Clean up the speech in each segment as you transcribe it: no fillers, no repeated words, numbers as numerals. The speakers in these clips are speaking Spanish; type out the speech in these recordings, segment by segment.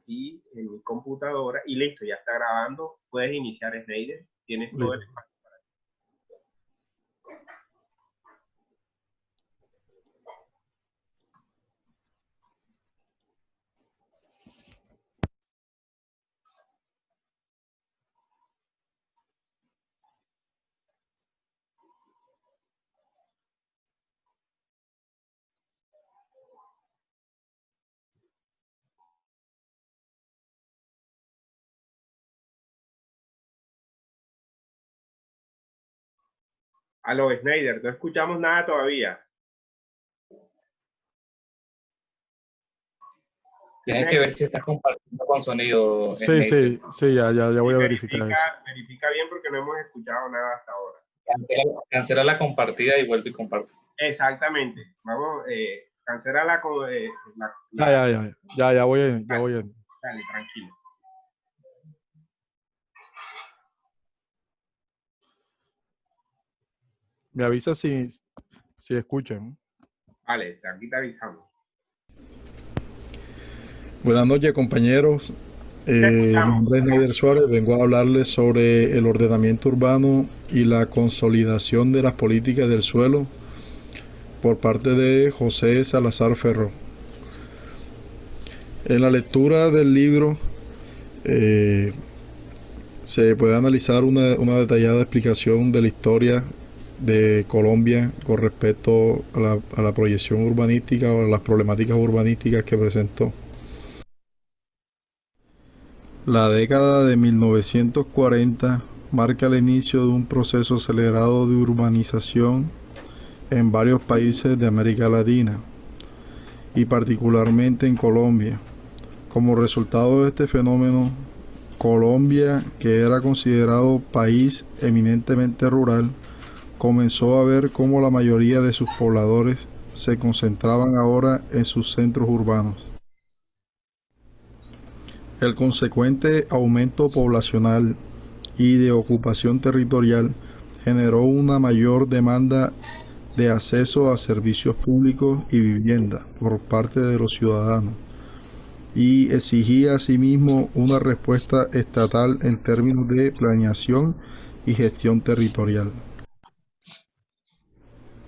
aquí en mi computadora y listo, ya está grabando. Puedes iniciar, Snyder. Tienes todo el espacio. Aló, Snyder, no escuchamos nada todavía. Tienes que ver si estás compartiendo con sonido. Sí, sí, sí, ya voy a verificar eso. Verifica bien porque no hemos escuchado nada hasta ahora. Cancela la compartida y vuelve y comparte. Exactamente. Vamos, cancela la... Ya voy en. Dale, tranquilo. Me avisa si escuchan. Vale, aquí te avisamos. Buenas noches, compañeros. Mi nombre es Nader Suárez. Vengo a hablarles sobre el ordenamiento urbano y la consolidación de las políticas del suelo por parte de José Salazar Ferró. En la lectura del libro se puede analizar una detallada explicación de la historia de Colombia con respecto a la proyección urbanística o a las problemáticas urbanísticas que presentó. La década de 1940 marca el inicio de un proceso acelerado de urbanización en varios países de América Latina y particularmente en Colombia. Como resultado de este fenómeno, Colombia, que era considerado país eminentemente rural, comenzó a ver cómo la mayoría de sus pobladores se concentraban ahora en sus centros urbanos. El consecuente aumento poblacional y de ocupación territorial generó una mayor demanda de acceso a servicios públicos y vivienda por parte de los ciudadanos y exigía asimismo una respuesta estatal en términos de planeación y gestión territorial.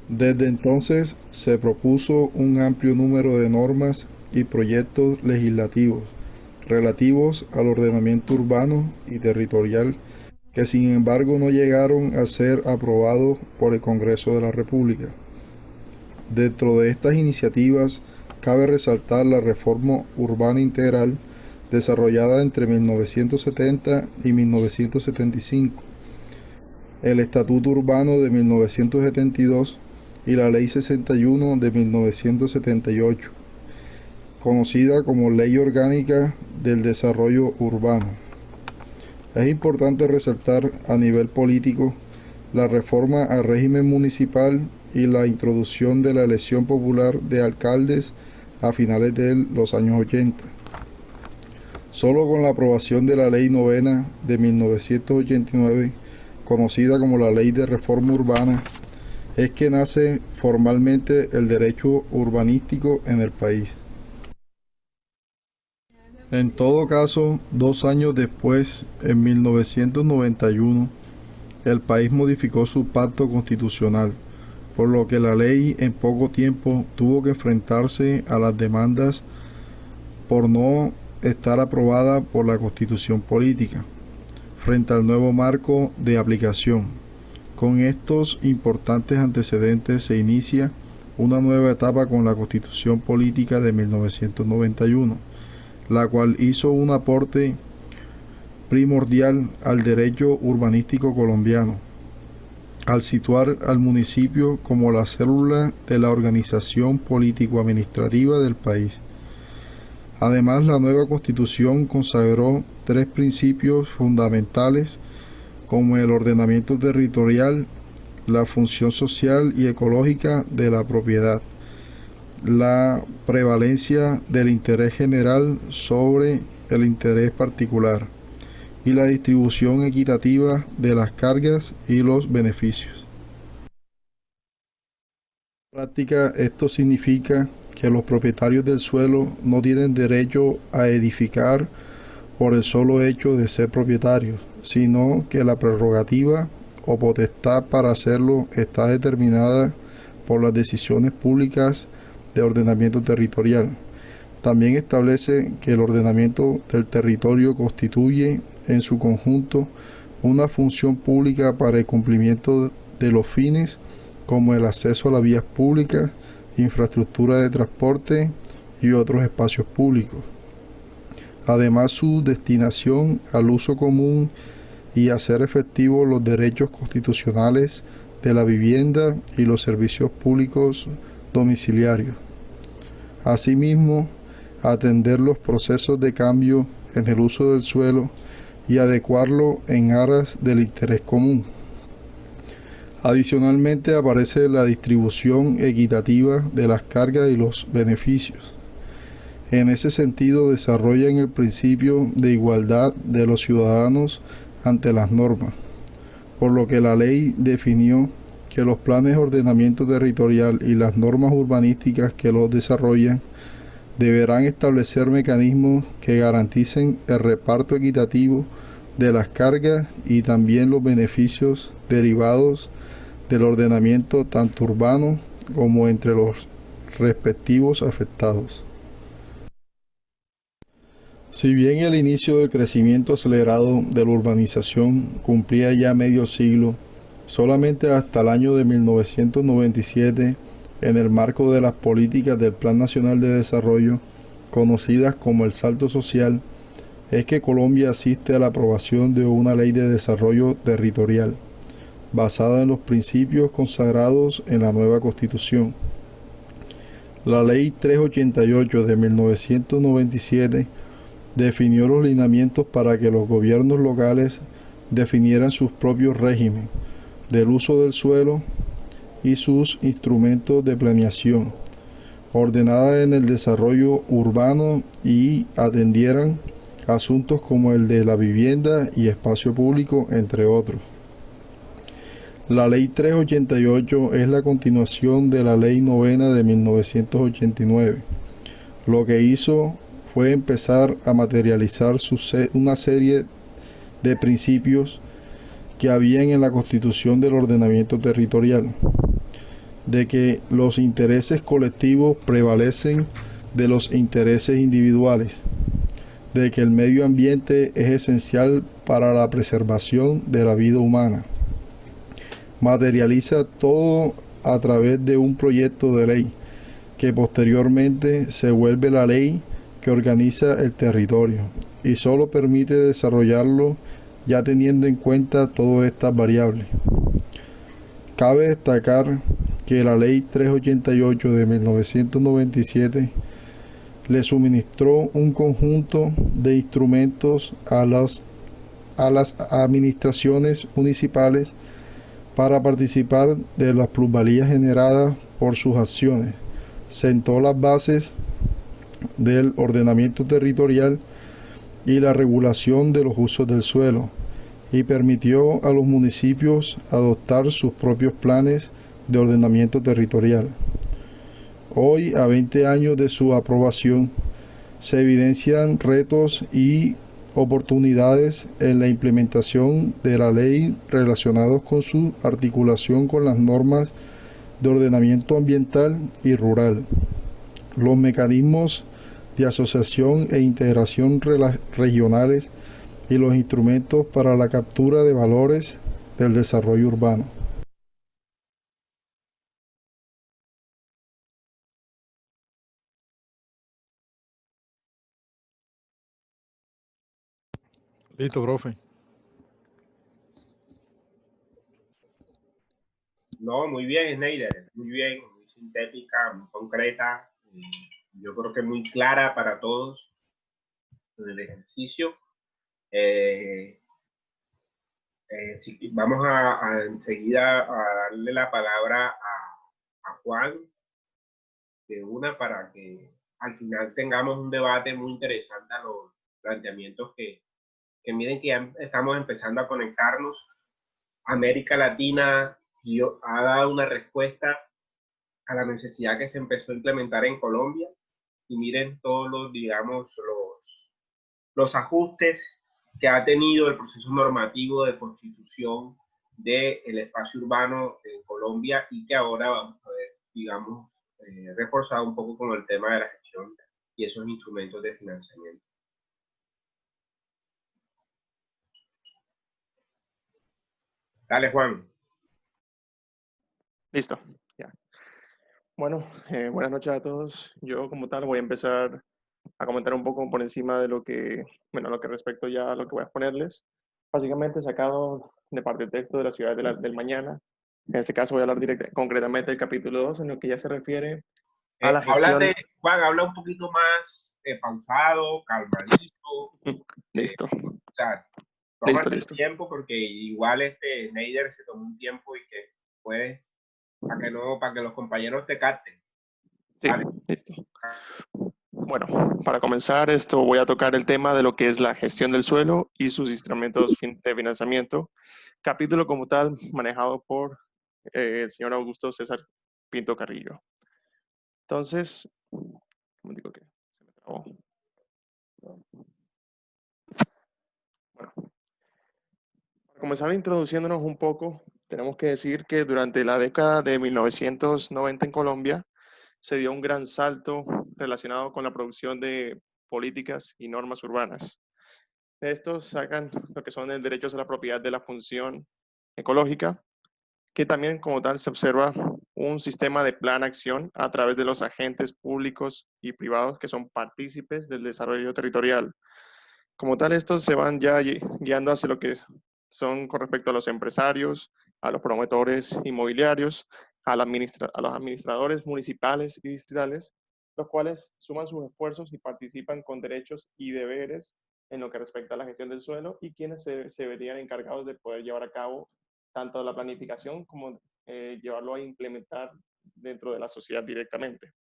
Desde entonces se propuso un amplio número de normas y proyectos legislativos relativos al ordenamiento urbano y territorial que sin embargo no llegaron a ser aprobados por el Congreso de la República. Dentro de estas iniciativas cabe resaltar la reforma urbana integral desarrollada entre 1970 y 1975, el Estatuto Urbano de 1972 y la Ley 61 de 1978, conocida como Ley Orgánica del Desarrollo Urbano. Es importante resaltar a nivel político la reforma al régimen municipal y la introducción de la elección popular de alcaldes a finales de los años 80. Solo con la aprobación de la Ley Novena de 1989, conocida como la Ley de Reforma Urbana, es que nace formalmente el derecho urbanístico en el país. En todo caso, 2 años después, en 1991, el país modificó su pacto constitucional, por lo que la ley en poco tiempo tuvo que enfrentarse a las demandas por no estar aprobada por la Constitución política, frente al nuevo marco de aplicación. Con estos importantes antecedentes se inicia una nueva etapa con la Constitución política de 1991, la cual hizo un aporte primordial al derecho urbanístico colombiano, al situar al municipio como la célula de la organización político-administrativa del país. Además, la nueva Constitución consagró 3 principios fundamentales como el ordenamiento territorial, la función social y ecológica de la propiedad, la prevalencia del interés general sobre el interés particular y la distribución equitativa de las cargas y los beneficios. En práctica, esto significa que los propietarios del suelo no tienen derecho a edificar por el solo hecho de ser propietarios, sino que la prerrogativa o potestad para hacerlo está determinada por las decisiones públicas de ordenamiento territorial. También establece que el ordenamiento del territorio constituye en su conjunto una función pública para el cumplimiento de los fines como el acceso a las vías públicas, infraestructura de transporte y otros espacios públicos. Además, su destinación al uso común y hacer efectivos los derechos constitucionales de la vivienda y los servicios públicos domiciliarios. Asimismo, atender los procesos de cambio en el uso del suelo y adecuarlo en aras del interés común. Adicionalmente aparece la distribución equitativa de las cargas y los beneficios. En ese sentido desarrollan el principio de igualdad de los ciudadanos ante las normas, por lo que la ley definió que los planes de ordenamiento territorial y las normas urbanísticas que los desarrollan deberán establecer mecanismos que garanticen el reparto equitativo de las cargas y también los beneficios derivados del ordenamiento tanto urbano como entre los respectivos afectados. Si bien el inicio del crecimiento acelerado de la urbanización cumplía ya medio siglo, solamente hasta el año de 1997, en el marco de las políticas del Plan Nacional de Desarrollo, conocidas como el Salto Social, es que Colombia asiste a la aprobación de una ley de desarrollo territorial, basada en los principios consagrados en la nueva Constitución. La Ley 388 de 1997 definió los lineamientos para que los gobiernos locales definieran sus propios regímenes del uso del suelo y sus instrumentos de planeación, ordenada en el desarrollo urbano y atendieran asuntos como el de la vivienda y espacio público, entre otros. La Ley 388 es la continuación de la Ley 9 de 1989. Lo que hizo fue empezar a materializar una serie de principios que habían en la Constitución del ordenamiento territorial, de que los intereses colectivos prevalecen de los intereses individuales, de que el medio ambiente es esencial para la preservación de la vida humana. Materializa todo a través de un proyecto de ley que posteriormente se vuelve la ley que organiza el territorio y solo permite desarrollarlo ya teniendo en cuenta todas estas variables. Cabe destacar que la Ley 388 de 1997 le suministró un conjunto de instrumentos a las administraciones municipales para participar de las plusvalías generadas por sus acciones. Sentó las bases del ordenamiento territorial y la regulación de los usos del suelo y permitió a los municipios adoptar sus propios planes de ordenamiento territorial. Hoy, a 20 años de su aprobación, se evidencian retos y oportunidades en la implementación de la ley relacionados con su articulación con las normas de ordenamiento ambiental y rural, los mecanismos de asociación e integración regionales y los instrumentos para la captura de valores del desarrollo urbano. Listo, profe. No, muy bien, Snyder, muy bien, muy sintética, muy concreta, yo creo que muy clara para todos en el ejercicio. Vamos a enseguida a darle la palabra a Juan de una para que al final tengamos un debate muy interesante a los planteamientos que miren que ya estamos empezando a conectarnos. América Latina ha dado una respuesta a la necesidad que se empezó a implementar en Colombia, y miren todos los, digamos, los ajustes que ha tenido el proceso normativo de constitución del espacio urbano en Colombia, y que ahora vamos a ver, digamos, reforzado un poco con el tema de la gestión y esos instrumentos de financiamiento. Dale, Juan. Listo, ya. Bueno, buenas noches a todos. Yo como tal voy a empezar a comentar un poco por encima de lo que, bueno, lo que respecto ya a lo que voy a exponerles. Básicamente sacado de parte del texto de la ciudad del mañana. En este caso voy a hablar concretamente del capítulo 2, en lo que ya se refiere a la gestión. Juan, habla un poquito más pausado, calmadito. Listo. O sea, tómate el tiempo, porque igual Snyder se tomó un tiempo y que puedes, para que los compañeros te capten. Sí, listo. Bueno, para comenzar esto voy a tocar el tema de lo que es la gestión del suelo y sus instrumentos de financiamiento. Capítulo como tal manejado por el señor Augusto César Pinto Carrillo. Entonces, ¿cómo digo que se me trabó? Bueno, para comenzar introduciéndonos un poco, tenemos que decir que durante la década de 1990 en Colombia se dio un gran salto relacionado con la producción de políticas y normas urbanas. Estos sacan lo que son el derecho a la propiedad de la función ecológica, que también como tal se observa un sistema de plan-acción a través de los agentes públicos y privados que son partícipes del desarrollo territorial. Como tal, estos se van ya guiando hacia lo que son con respecto a los empresarios, a los promotores inmobiliarios, a los administradores municipales y distritales, los cuales suman sus esfuerzos y participan con derechos y deberes en lo que respecta a la gestión del suelo, y quienes se verían encargados de poder llevar a cabo tanto la planificación como llevarlo a implementar dentro de la sociedad directamente.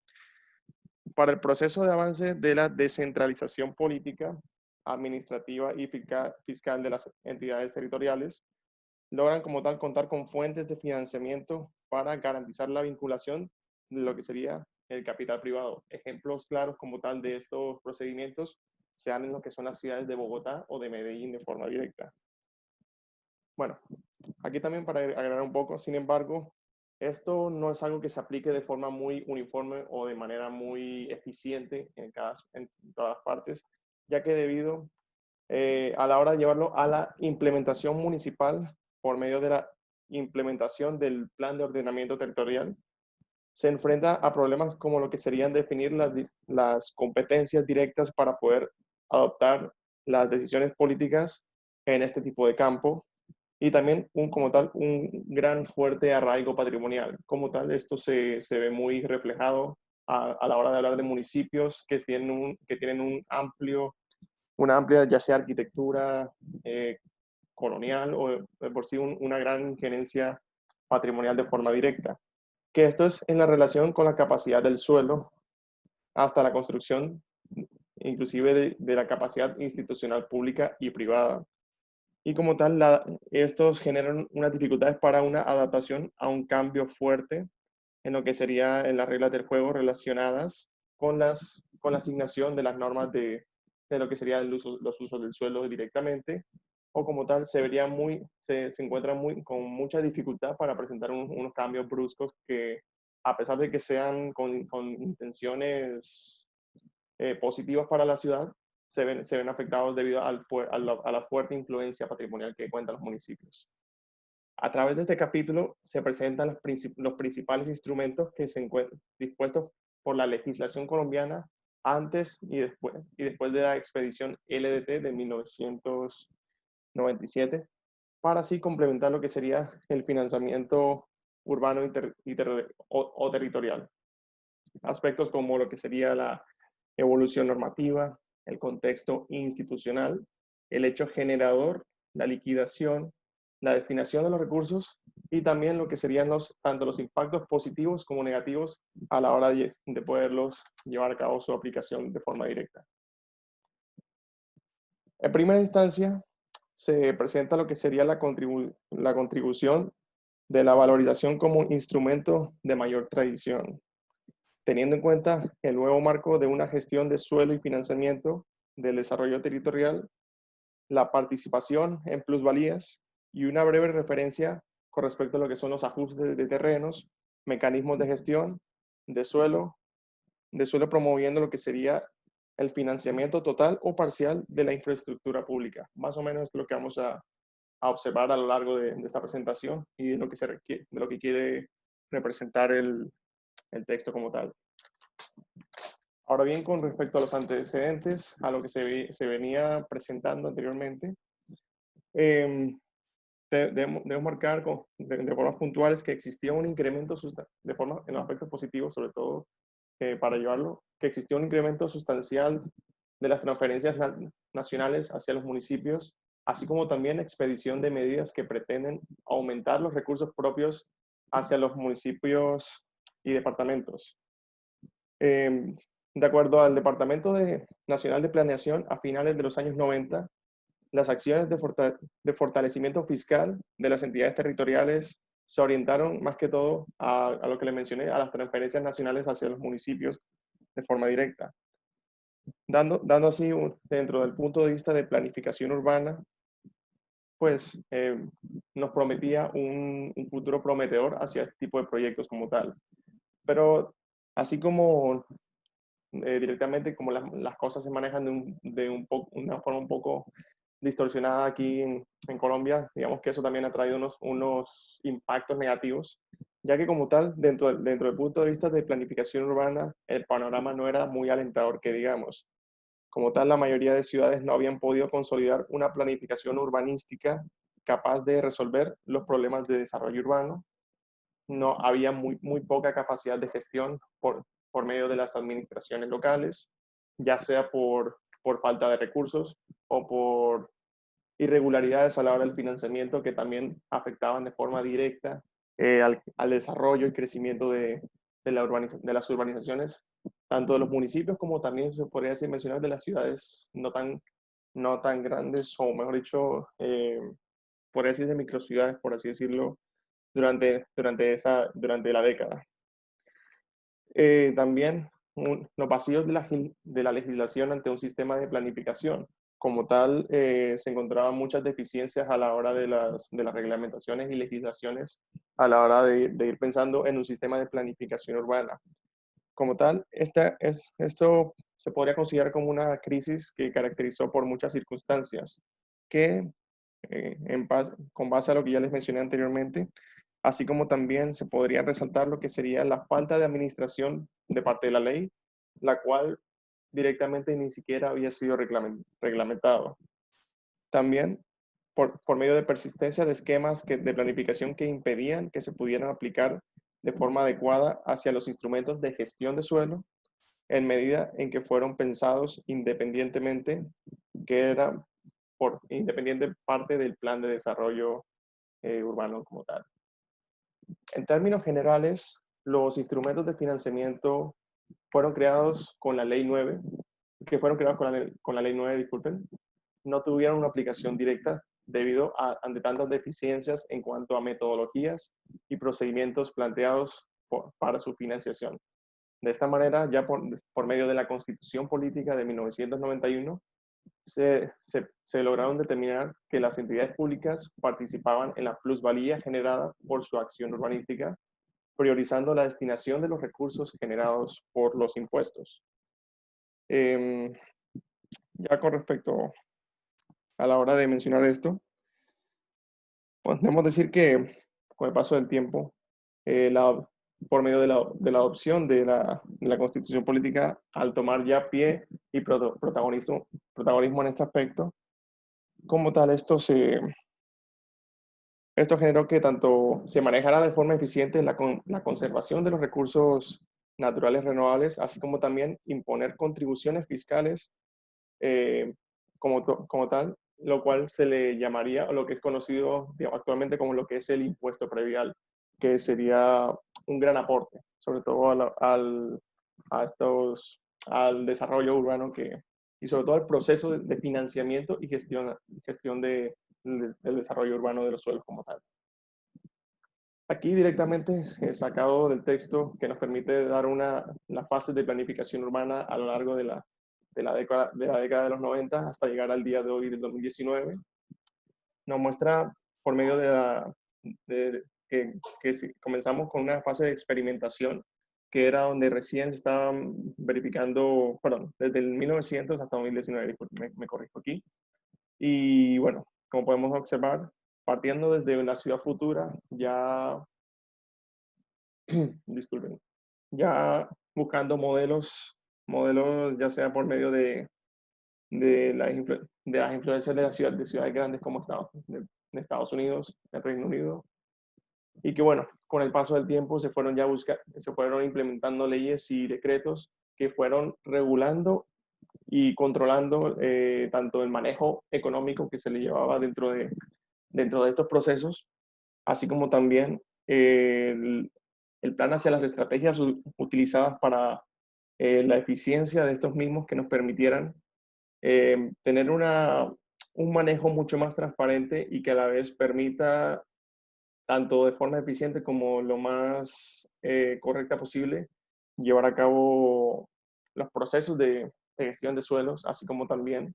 Para el proceso de avance de la descentralización política, administrativa y fiscal de las entidades territoriales, logran como tal contar con fuentes de financiamiento para garantizar la vinculación de lo que sería el capital privado. Ejemplos claros como tal de estos procedimientos se dan en lo que son las ciudades de Bogotá o de Medellín de forma directa. Bueno, aquí también para agregar un poco, sin embargo, esto no es algo que se aplique de forma muy uniforme o de manera muy eficiente en todas partes, ya que debido a la hora de llevarlo a la implementación municipal por medio de la implementación del plan de ordenamiento territorial, se enfrenta a problemas como lo que serían definir las competencias directas para poder adoptar las decisiones políticas en este tipo de campo, y también como tal un gran fuerte arraigo patrimonial. Como tal, esto se ve muy reflejado a la hora de hablar de municipios que tienen una amplia, ya sea arquitectura colonial o por sí una gran injerencia patrimonial de forma directa. Que esto es en la relación con la capacidad del suelo hasta la construcción, inclusive de la capacidad institucional pública y privada. Y como tal, estos generan unas dificultades para una adaptación a un cambio fuerte en lo que sería en las reglas del juego relacionadas con la asignación de las normas de lo que serían los usos del suelo directamente, o como tal se encuentran con mucha dificultad para presentar unos cambios bruscos que, a pesar de que sean con intenciones positivas para la ciudad, se ven afectados debido a la fuerte influencia patrimonial que cuentan los municipios. A través de este capítulo se presentan los principales instrumentos que se encuentran dispuestos por la legislación colombiana antes y después de la expedición LDT de 1997, para así complementar lo que sería el financiamiento urbano o territorial. Aspectos como lo que sería la evolución normativa, el contexto institucional, el hecho generador, la liquidación, la destinación de los recursos, y también lo que serían tanto los impactos positivos como negativos a la hora de poderlos llevar a cabo su aplicación de forma directa. En primera instancia, se presenta lo que sería la contribución de la valorización como instrumento de mayor tradición, teniendo en cuenta el nuevo marco de una gestión de suelo y financiamiento del desarrollo territorial, la participación en plusvalías y una breve referencia con respecto a lo que son los ajustes de terrenos, mecanismos de gestión de suelo promoviendo lo que sería el financiamiento total o parcial de la infraestructura pública. Más o menos es lo que vamos a observar a lo largo de esta presentación y de lo que se requiere, de lo que quiere representar el texto como tal. Ahora bien, con respecto a los antecedentes, a lo que se venía presentando anteriormente, debemos marcar de formas puntuales que existía un incremento en los aspectos positivos, sobre todo para llevarlo, que existía un incremento sustancial de las transferencias nacionales hacia los municipios, así como también expedición de medidas que pretenden aumentar los recursos propios hacia los municipios y departamentos. De acuerdo al Departamento Nacional de Planeación, a finales de los años 90, las acciones de fortalecimiento fiscal de las entidades territoriales se orientaron más que todo a lo que le mencioné, a las transferencias nacionales hacia los municipios de forma directa, dando así, dentro del punto de vista de planificación urbana, pues nos prometía un futuro prometedor hacia este tipo de proyectos como tal. Pero así como directamente como las cosas se manejan una forma un poco distorsionada aquí en Colombia, digamos que eso también ha traído unos impactos negativos, ya que como tal, dentro del punto de vista de planificación urbana, el panorama no era muy alentador, que digamos. Como tal, la mayoría de ciudades no habían podido consolidar una planificación urbanística capaz de resolver los problemas de desarrollo urbano. No había muy poca capacidad de gestión por medio de las administraciones locales, ya sea por falta de recursos o por irregularidades a la hora del financiamiento que también afectaban de forma directa al desarrollo y crecimiento de las urbanizaciones, tanto de los municipios como también se podría decir, mencionar de las ciudades no tan grandes, o mejor dicho, podría decirse microciudades, por así decirlo, durante la década. También los vacíos de la legislación ante un sistema de planificación. Como tal, se encontraban muchas deficiencias a la hora de las reglamentaciones y legislaciones, a la hora de ir pensando en un sistema de planificación urbana. Como tal, esto se podría considerar como una crisis que caracterizó por muchas circunstancias, que con base a lo que ya les mencioné anteriormente, así como también se podría resaltar lo que sería la falta de administración de parte de la ley, la cual directamente ni siquiera había sido reglamentado. También por medio de persistencia de esquemas de planificación que impedían que se pudieran aplicar de forma adecuada hacia los instrumentos de gestión de suelo, en medida en que fueron pensados independientemente, que era independiente parte del plan de desarrollo urbano como tal. En términos generales, los instrumentos de financiamiento fueron creados con la Ley 9, con la Ley 9, disculpen, no tuvieron una aplicación directa debido ante tantas deficiencias en cuanto a metodologías y procedimientos planteados para su financiación. De esta manera, ya por medio de la Constitución Política de 1991, se lograron determinar que las entidades públicas participaban en la plusvalía generada por su acción urbanística, priorizando la destinación de los recursos generados por los impuestos. Ya con respecto a la hora de mencionar esto, podemos decir que con el paso del tiempo, por medio de la adopción de la Constitución Política, al tomar ya pie y protagonismo en este aspecto, como tal, esto generó que tanto se manejara de forma eficiente la conservación de los recursos naturales renovables, así como también imponer contribuciones fiscales como tal, lo cual se le llamaría, o lo que es conocido actualmente como lo que es el impuesto predial, que sería un gran aporte, sobre todo al desarrollo urbano y sobre todo al proceso de financiamiento y gestión del desarrollo urbano de los suelos como tal. Aquí directamente he sacado del texto que nos permite dar las fases de planificación urbana a lo largo de la década de los 90 hasta llegar al día de hoy del 2019. Nos muestra por medio que comenzamos con una fase de experimentación que era donde recién se estaban verificando, perdón, desde el 1900 hasta 2019, me corrijo aquí. Y bueno, como podemos observar, partiendo desde la ciudad futura, ya, disculpen, ya buscando modelos ya sea por medio de las influencias de ciudades grandes como de Estados Unidos, el Reino Unido, y que bueno, con el paso del tiempo se fueron implementando leyes y decretos que fueron regulando y controlando tanto el manejo económico que se le llevaba dentro de estos procesos, así como también el plan hacia las estrategias utilizadas para la eficiencia de estos mismos que nos permitieran tener un manejo mucho más transparente y que a la vez permita, tanto de forma eficiente como lo más correcta posible, llevar a cabo los procesos de gestión de suelos, así como también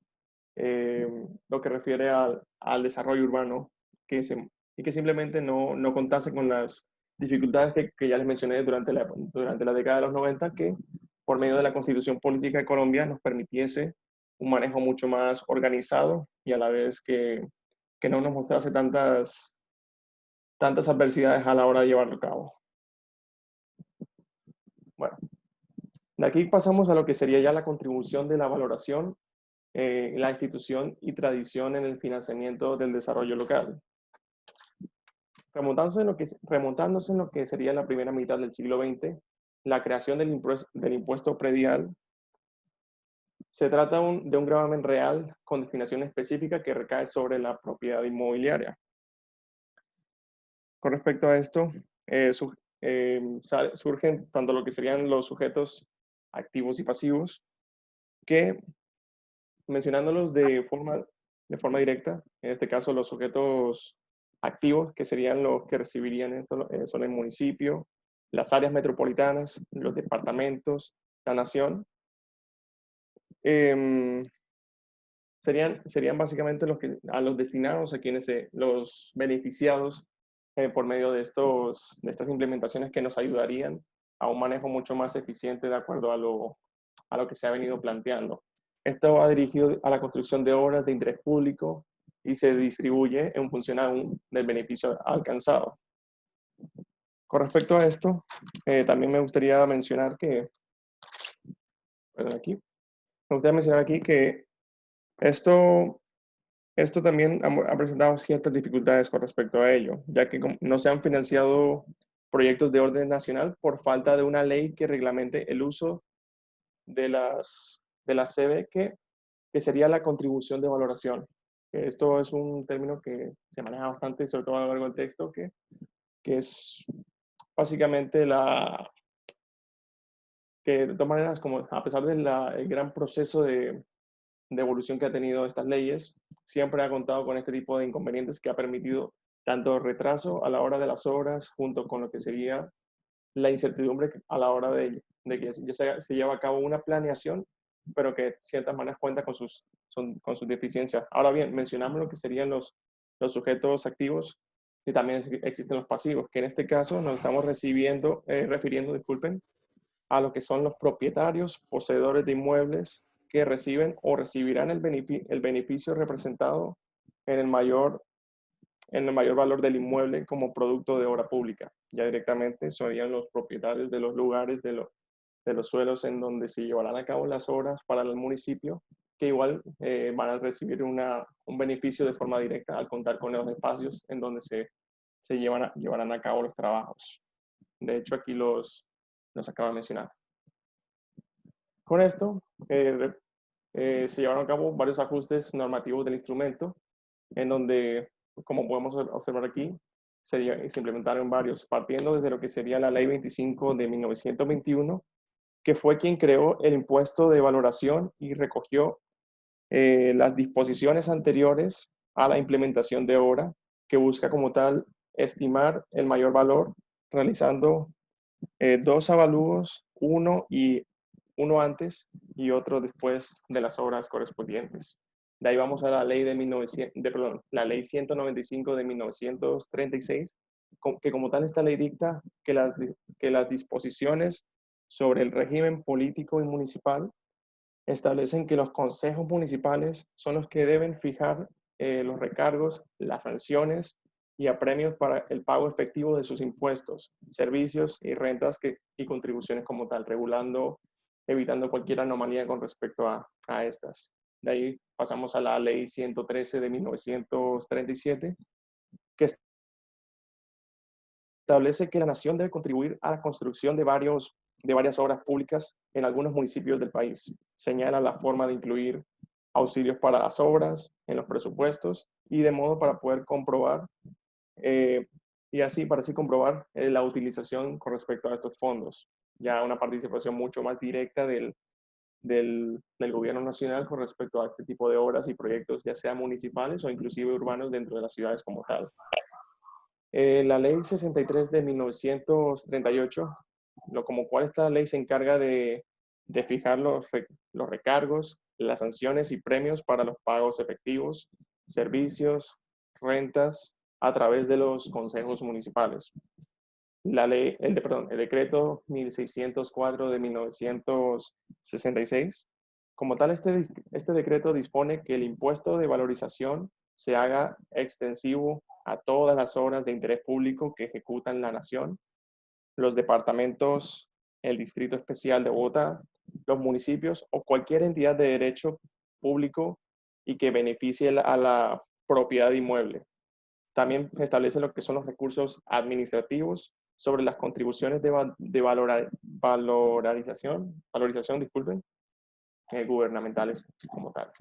lo que refiere al desarrollo urbano, y que simplemente no contase con las dificultades que ya les mencioné durante la década de los 90, que por medio de la Constitución Política de Colombia nos permitiese un manejo mucho más organizado y a la vez que no nos mostrase tantas adversidades a la hora de llevarlo a cabo. Bueno, de aquí pasamos a lo que sería ya la contribución de la valoración, la institución y tradición en el financiamiento del desarrollo local. Remontándose en lo que sería la primera mitad del siglo XX, la creación del impuesto predial se trata de un gravamen real con destinación específica que recae sobre la propiedad inmobiliaria. Con respecto a esto, surgen tanto lo que serían los sujetos activos y pasivos, que mencionándolos de forma directa, en este caso los sujetos activos, que serían los que recibirían esto, son el municipio, las áreas metropolitanas, los departamentos, la nación, serían básicamente a los destinados, a quienes los beneficiados por medio de estas implementaciones que nos ayudarían a un manejo mucho más eficiente de acuerdo a lo que se ha venido planteando. Esto va dirigido a la construcción de obras de interés público y se distribuye en función aún del beneficio alcanzado. Con respecto a esto, también me gustaría mencionar que esto también ha presentado ciertas dificultades con respecto a ello, ya que no se han financiado proyectos de orden nacional por falta de una ley que reglamente el uso de las CB, que sería la contribución de valoración. Esto es un término que se maneja bastante, sobre todo a lo largo del texto, que es básicamente que de todas maneras, como a pesar del gran proceso de evolución que ha tenido estas leyes, siempre ha contado con este tipo de inconvenientes que ha permitido tanto retraso a la hora de las obras, junto con lo que sería la incertidumbre a la hora de que ya se lleva a cabo una planeación, pero que de ciertas maneras cuenta con sus deficiencias. Ahora bien, mencionamos lo que serían los sujetos activos y también existen los pasivos, que en este caso nos estamos refiriendo, disculpen, a lo que son los propietarios, poseedores de inmuebles que reciben o recibirán el beneficio representado en el mayor valor del inmueble como producto de obra pública. Ya directamente serían los propietarios de los lugares, de los suelos en donde se llevarán a cabo las obras para el municipio, que igual van a recibir un beneficio de forma directa al contar con los espacios en donde se llevarán a cabo los trabajos. De hecho, aquí los acabo de mencionar. Con esto, se llevaron a cabo varios ajustes normativos del instrumento, en donde, como podemos observar aquí, se implementaron varios, partiendo desde lo que sería la Ley 25 de 1921, que fue quien creó el impuesto de valoración y recogió las disposiciones anteriores a la implementación de obra, que busca como tal estimar el mayor valor realizando dos avalúos, uno antes y otro después de las obras correspondientes. De ahí vamos a la ley la ley 195 de 1936, que como tal esta ley dicta que las disposiciones sobre el régimen político y municipal establecen que los consejos municipales son los que deben fijar los recargos, las sanciones y apremios para el pago efectivo de sus impuestos, servicios y rentas y contribuciones como tal, evitando cualquier anomalía con respecto a estas. De ahí pasamos a la ley 113 de 1937, que establece que la nación debe contribuir a la construcción de varias obras públicas en algunos municipios del país. Señala la forma de incluir auxilios para las obras en los presupuestos y de modo para poder comprobar para así comprobar la utilización con respecto a estos fondos. Ya una participación mucho más directa del gobierno nacional con respecto a este tipo de obras y proyectos, ya sean municipales o inclusive urbanos dentro de las ciudades como tal. La ley 63 de 1938, como cual esta ley se encarga de fijar los recargos, las sanciones y premios para los pagos efectivos, servicios, rentas, a través de los consejos municipales. El decreto 1604 de 1966, como tal, este decreto dispone que el impuesto de valorización se haga extensivo a todas las obras de interés público que ejecutan la nación, los departamentos, el Distrito Especial de Bogotá, los municipios o cualquier entidad de derecho público y que beneficie a la propiedad inmueble. También establece lo que son los recursos administrativos sobre las contribuciones de valorización, gubernamentales como tal.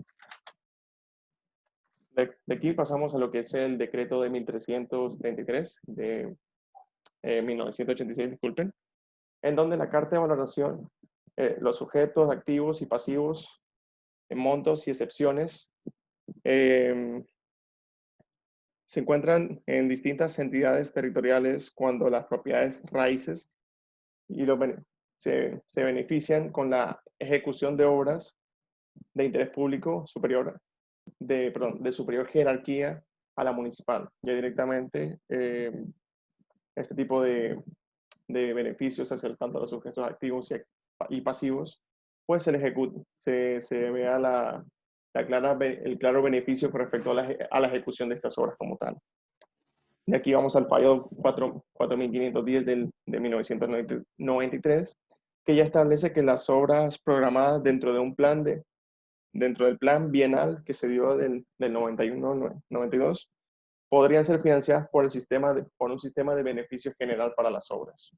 De aquí pasamos a lo que es el decreto de 1333 de 1986, disculpen, en donde la carta de valoración, los sujetos activos y pasivos, montos y excepciones, se encuentran en distintas entidades territoriales cuando las propiedades raíces se benefician con la ejecución de obras de interés público de superior jerarquía a la municipal. Ya directamente este tipo de beneficios hacia tanto a los sujetos activos y pasivos, pues se vea el claro beneficio con respecto a la ejecución de estas obras como tal. De aquí vamos al fallo 4510 de 1993, que ya establece que las obras programadas dentro del plan bienal que se dio del 91-92 podrían ser financiadas por un sistema de beneficio general para las obras.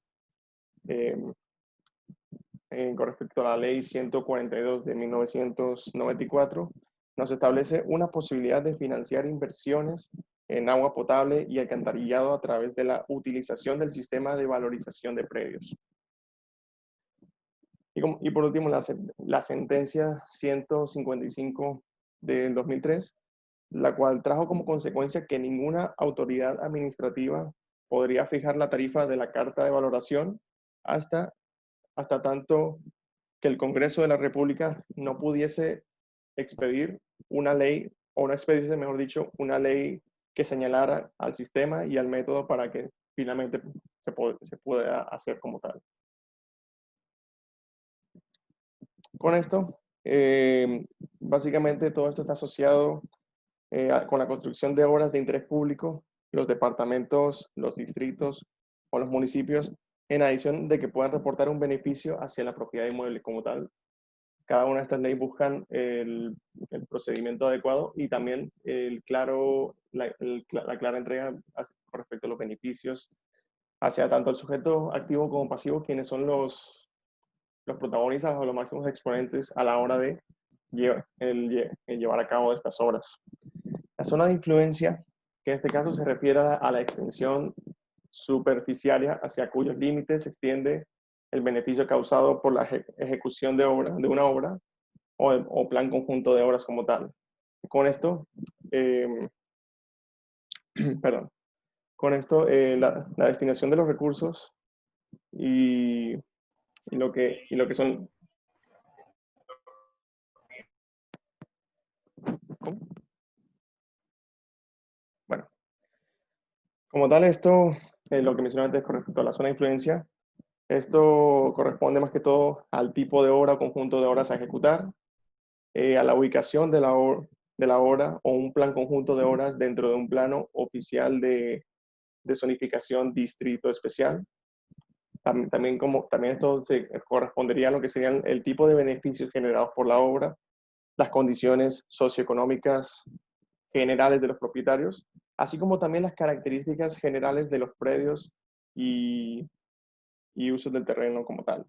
Con respecto a la ley 142 de 1994, nos establece una posibilidad de financiar inversiones en agua potable y alcantarillado a través de la utilización del sistema de valorización de predios. Y por último, la sentencia 155 del 2003, la cual trajo como consecuencia que ninguna autoridad administrativa podría fijar la tarifa de la carta de valoración hasta tanto que el Congreso de la República no pudiese expedir una ley, o no expediese, mejor dicho, una ley que señalara al sistema y al método para que finalmente se pueda hacer como tal. Con esto, básicamente todo esto está asociado con la construcción de obras de interés público, los departamentos, los distritos o los municipios, en adición de que puedan reportar un beneficio hacia la propiedad inmueble como tal. Cada una de estas leyes buscan el procedimiento adecuado y también la clara entrega con respecto a los beneficios hacia tanto el sujeto activo como pasivo, quienes son los protagonistas o los máximos exponentes a la hora de llevar a cabo estas obras. La zona de influencia, que en este caso se refiere a la extensión superficial hacia cuyos límites se extiende el beneficio causado por la ejecución de una obra o plan conjunto de obras como tal. Con esto, perdón. con esto la destinación de los recursos y lo que son... ¿Cómo? Bueno, como tal, esto, lo que mencioné antes con respecto a la zona de influencia, esto corresponde más que todo al tipo de obra o conjunto de obras a ejecutar, a la ubicación de de la obra o un plan conjunto de obras dentro de un plano oficial de zonificación distrito especial. También esto se correspondería a lo que serían el tipo de beneficios generados por la obra, las condiciones socioeconómicas generales de los propietarios, así como también las características generales de los predios y, y usos del terreno como tal.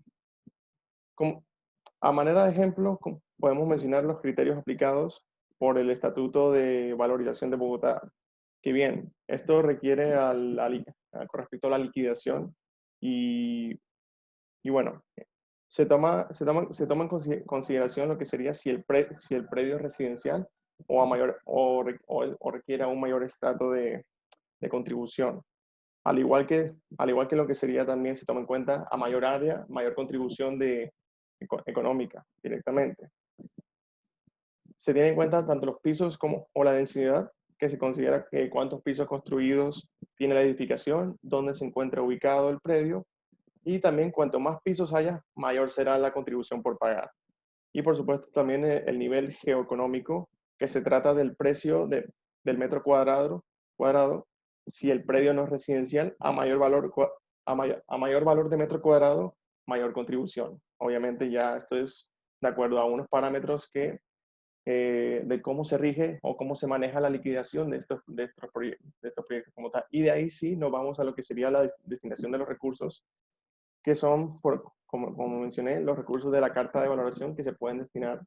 A manera de ejemplo, podemos mencionar los criterios aplicados por el Estatuto de Valorización de Bogotá, que bien, esto requiere con respecto a la liquidación y, y bueno, se toma en consideración lo que sería si si el predio es residencial o, o requiere un mayor estrato de contribución. Al igual que lo que sería también se toma en cuenta a mayor área, mayor contribución económica directamente. Se tiene en cuenta tanto los pisos como o la densidad, que se considera que cuántos pisos construidos tiene la edificación, dónde se encuentra ubicado el predio, y también cuanto más pisos haya, mayor será la contribución por pagar. Y por supuesto también el nivel geoeconómico, que se trata del precio del metro cuadrado. Si el predio no es residencial, a mayor valor de metro cuadrado, mayor contribución. Obviamente ya esto es de acuerdo a unos parámetros de cómo se rige o cómo se maneja la liquidación de estos proyectos como tal. Y de ahí sí nos vamos a lo que sería la destinación de los recursos, que son, como mencioné, los recursos de la carta de valoración que se pueden destinar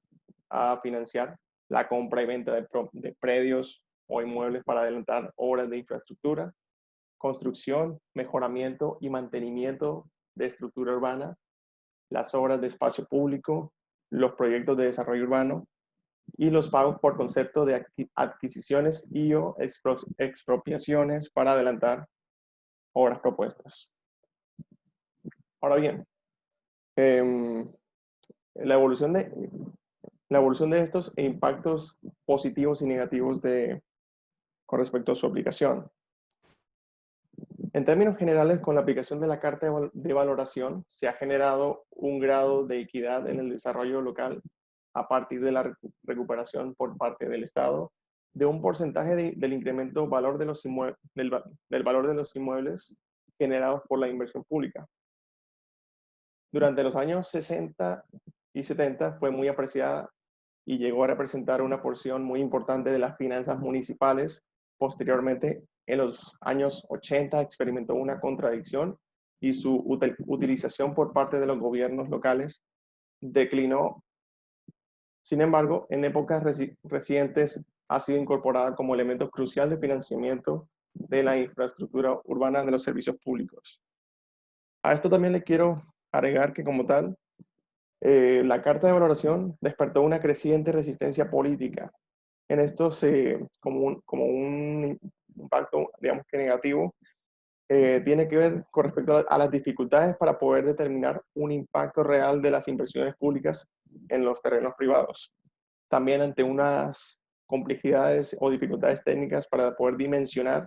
a financiar la compra y venta de predios o inmuebles para adelantar obras de infraestructura, construcción, mejoramiento y mantenimiento de estructura urbana, las obras de espacio público, los proyectos de desarrollo urbano y los pagos por concepto de adquisiciones y o expropiaciones para adelantar obras propuestas. Ahora bien, la evolución de estos impactos positivos y negativos con respecto a su aplicación. En términos generales, con la aplicación de la Carta de Valoración, se ha generado un grado de equidad en el desarrollo local a partir de la recuperación por parte del Estado de un porcentaje del incremento del valor de los inmuebles generados por la inversión pública. Durante los años 60 y 70 fue muy apreciada y llegó a representar una porción muy importante de las finanzas municipales. Posteriormente, en los años 80 experimentó una contradicción y su utilización por parte de los gobiernos locales declinó. Sin embargo, en épocas recientes ha sido incorporada como elemento crucial de financiamiento de la infraestructura urbana de los servicios públicos. A esto también le quiero agregar que como tal, la Carta de Valoración despertó una creciente resistencia política. En esto, como un impacto, digamos que negativo, tiene que ver con respecto a las dificultades para poder determinar un impacto real de las inversiones públicas en los terrenos privados. También ante unas complejidades o dificultades técnicas para poder dimensionar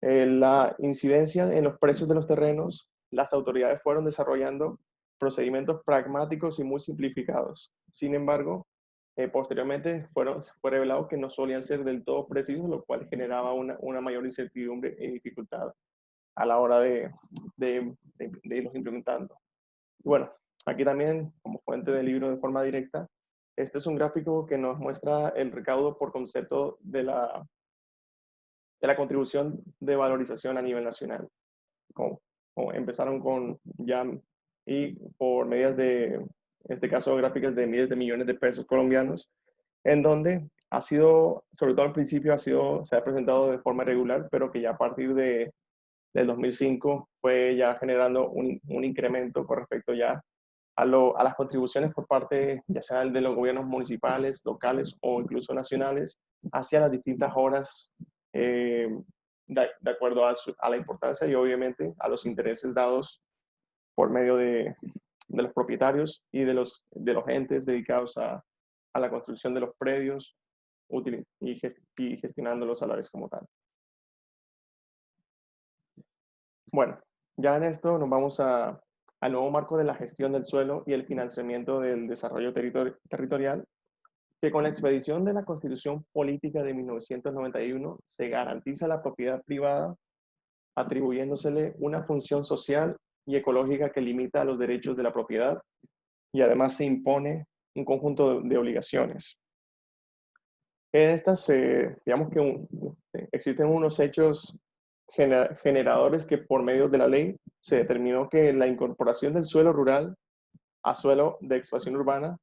la incidencia en los precios de los terrenos, las autoridades fueron desarrollando procedimientos pragmáticos y muy simplificados. Sin embargo, posteriormente fue revelado que no solían ser del todo precisos, lo cual generaba una mayor incertidumbre y dificultad a la hora de irlos implementando. Y bueno, aquí también, como fuente del libro de forma directa, este es un gráfico que nos muestra el recaudo por concepto de la contribución de valorización a nivel nacional. Como empezaron con ya y por medidas en este caso gráficas de miles de millones de pesos colombianos, en donde ha sido, sobre todo al principio, se ha presentado de forma regular, pero que ya a partir del 2005 fue ya generando un incremento con respecto ya a las contribuciones por parte, ya sea de los gobiernos municipales, locales o incluso nacionales, hacia las distintas obras de acuerdo a la importancia y obviamente a los intereses dados por medio de los propietarios y de los entes dedicados a la construcción de los predios y gestionando los salarios como tal. Bueno, ya en esto nos vamos al nuevo marco de la gestión del suelo y el financiamiento del desarrollo territorial, que con la expedición de la Constitución Política de 1991 se garantiza la propiedad privada, atribuyéndosele una función social y ecológica que limita los derechos de la propiedad y además se impone un conjunto de obligaciones. En estas, digamos que existen unos hechos generadores que por medio de la ley se determinó que la incorporación del suelo rural a suelo de expansión urbana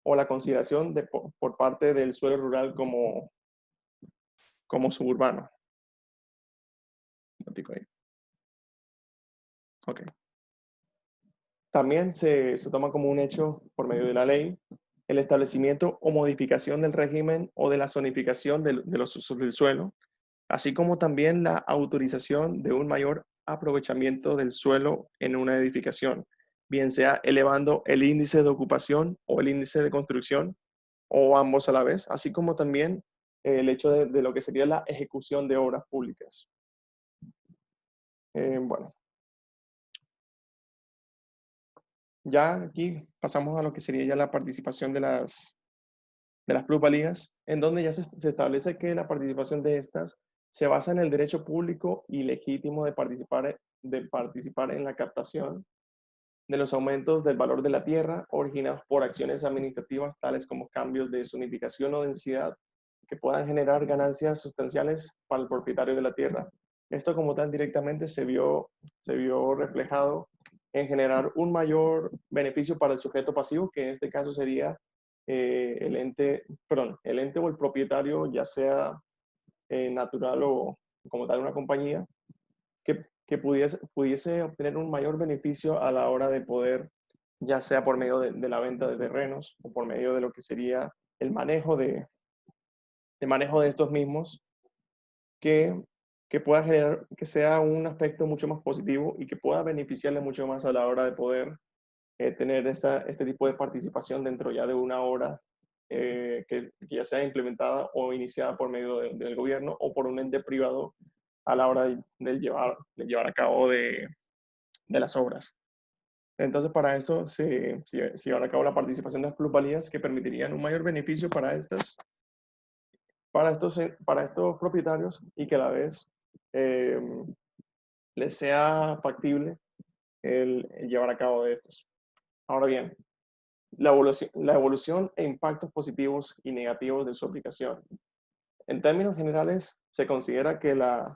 o la consideración por parte del suelo rural como suburbano. Okay. También se toma como un hecho por medio de la ley el establecimiento o modificación del régimen o de la zonificación de los usos del suelo, así como también la autorización de un mayor aprovechamiento del suelo en una edificación, bien sea elevando el índice de ocupación o el índice de construcción, o ambos a la vez, así como también el hecho de lo que sería la ejecución de obras públicas. Bueno. Ya aquí pasamos a lo que sería ya la participación de las plusvalías, en donde ya se establece que la participación de estas se basa en el derecho público y legítimo de participar en la captación de los aumentos del valor de la tierra originados por acciones administrativas tales como cambios de zonificación o densidad que puedan generar ganancias sustanciales para el propietario de la tierra. Esto como tal directamente se vio reflejado en generar un mayor beneficio para el sujeto pasivo, que en este caso sería el ente o el propietario, ya sea natural o como tal una compañía, que pudiese obtener un mayor beneficio a la hora de poder, ya sea por medio de la venta de terrenos o por medio de lo que sería el manejo de estos mismos, que pueda generar, que sea un aspecto mucho más positivo y que pueda beneficiarle mucho más a la hora de poder tener este tipo de participación dentro ya de una obra que ya sea implementada o iniciada por medio del gobierno o por un ente privado a la hora de llevar a cabo de las obras. Entonces, para eso se llevará a cabo la participación de las plusvalías que permitirían un mayor beneficio para estos propietarios y que a la vez les sea factible el llevar a cabo de estos. Ahora bien, la evolución e impactos positivos y negativos de su aplicación. En términos generales, se considera que la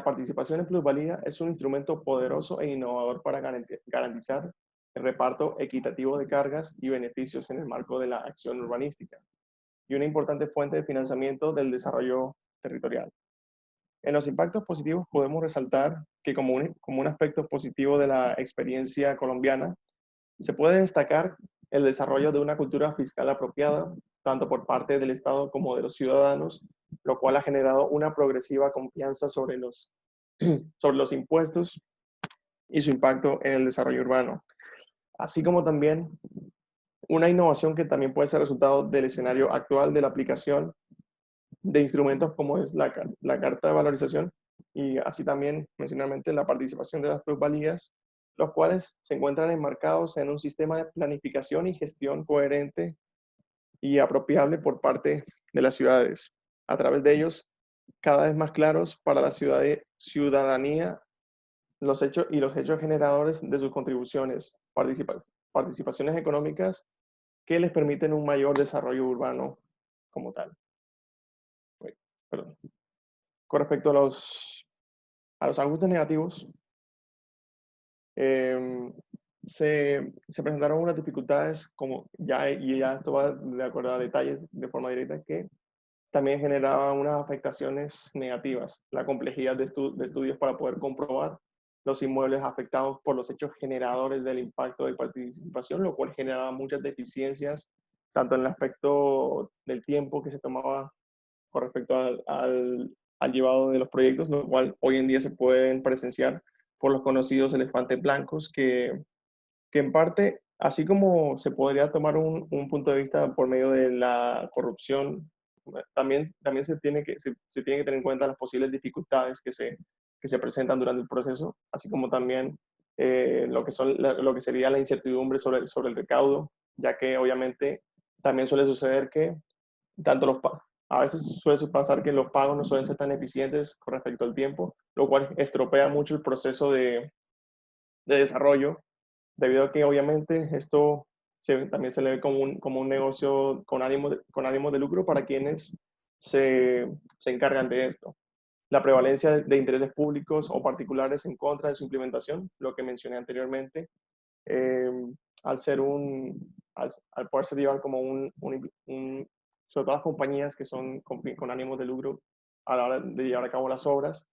participación en plusvalía es un instrumento poderoso e innovador para garantizar el reparto equitativo de cargas y beneficios en el marco de la acción urbanística y una importante fuente de financiamiento del desarrollo territorial. En los impactos positivos podemos resaltar que como un aspecto positivo de la experiencia colombiana, se puede destacar el desarrollo de una cultura fiscal apropiada, tanto por parte del Estado como de los ciudadanos, lo cual ha generado una progresiva confianza sobre los impuestos y su impacto en el desarrollo urbano, así como también una innovación que también puede ser resultado del escenario actual de la aplicación de instrumentos como es la carta de valorización y así también, mencionalmente, la participación de las plusvalías, los cuales se encuentran enmarcados en un sistema de planificación y gestión coherente y apropiable por parte de las ciudades. A través de ellos, cada vez más claros para la ciudadanía los hechos generadores de sus contribuciones, participaciones económicas que les permiten un mayor desarrollo urbano como tal. Perdón. Con respecto a los ajustes negativos, se presentaron unas dificultades, y ya esto va de acuerdo a detalles de forma directa, que también generaba unas afectaciones negativas, la complejidad de estudios para poder comprobar los inmuebles afectados por los hechos generadores del impacto de participación, lo cual generaba muchas deficiencias, tanto en el aspecto del tiempo que se tomaba con respecto al llevado de los proyectos, lo cual hoy en día se pueden presenciar por los conocidos elefantes blancos, que en parte, así como se podría tomar un punto de vista por medio de la corrupción, también se tiene que tener en cuenta las posibles dificultades que se presentan durante el proceso, así como también lo que sería la incertidumbre sobre el recaudo, ya que obviamente también suele suceder que a veces suele pasar que los pagos no suelen ser tan eficientes con respecto al tiempo, lo cual estropea mucho el proceso de desarrollo, debido a que obviamente esto también se le ve como un negocio con ánimo de lucro para quienes se encargan de esto. La prevalencia de intereses públicos o particulares en contra de su implementación, lo que mencioné anteriormente, eh, al ser al poderse llevar como sobre todo las compañías que son con ánimos de lucro a la hora de llevar a cabo las obras,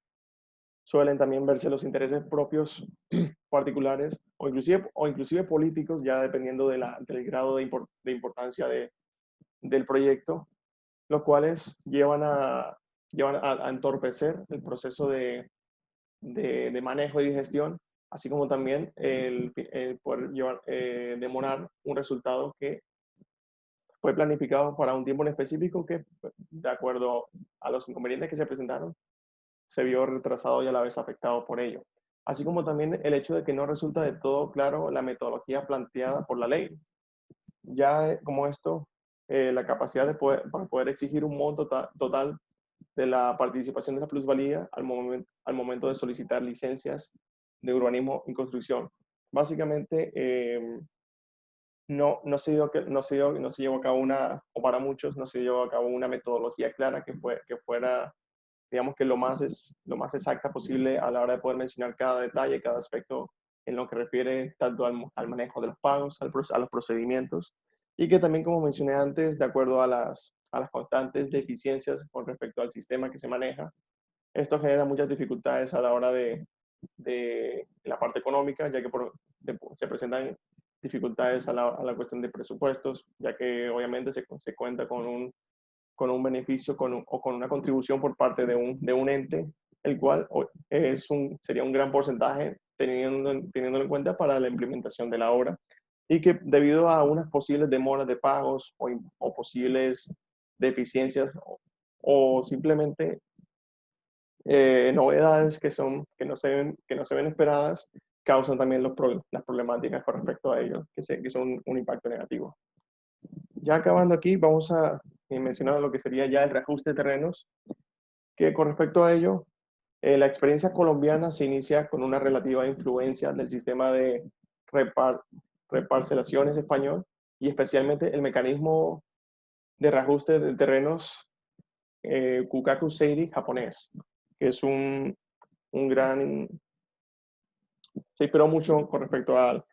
suelen también verse los intereses propios particulares o inclusive políticos, ya dependiendo del grado de importancia del proyecto, los cuales llevan a entorpecer el proceso de manejo y de gestión, así como también el poder demorar un resultado que fue planificado para un tiempo en específico que, de acuerdo a los inconvenientes que se presentaron, se vio retrasado y a la vez afectado por ello. Así como también el hecho de que no resulta de todo claro la metodología planteada por la ley. Ya como esto, la capacidad para poder exigir un monto total de la participación de la plusvalía al momento de solicitar licencias de urbanismo y construcción. Básicamente, no se llevó a cabo o para muchos, no se llevó a cabo una metodología clara que fuera, digamos que lo más exacta posible a la hora de poder mencionar cada detalle, cada aspecto en lo que refiere tanto al manejo de los pagos, a los procedimientos, y que también, como mencioné antes, de acuerdo a las constantes deficiencias con respecto al sistema que se maneja, esto genera muchas dificultades a la hora de la parte económica, ya que se presentan dificultades a la cuestión de presupuestos, ya que obviamente se cuenta con un beneficio o con una contribución por parte de un ente, el cual sería un gran porcentaje teniéndolo en cuenta para la implementación de la obra, y que debido a unas posibles demoras de pagos o posibles deficiencias o simplemente novedades que no se ven esperadas, causan también las problemáticas con respecto a ellos, que son un impacto negativo. Ya acabando aquí, vamos a mencionar lo que sería ya el reajuste de terrenos, que con respecto a ello, la experiencia colombiana se inicia con una relativa influencia del sistema de reparcelaciones español y especialmente el mecanismo de reajuste de terrenos Kukaku Seiri japonés, que es se inspiró mucho con respecto al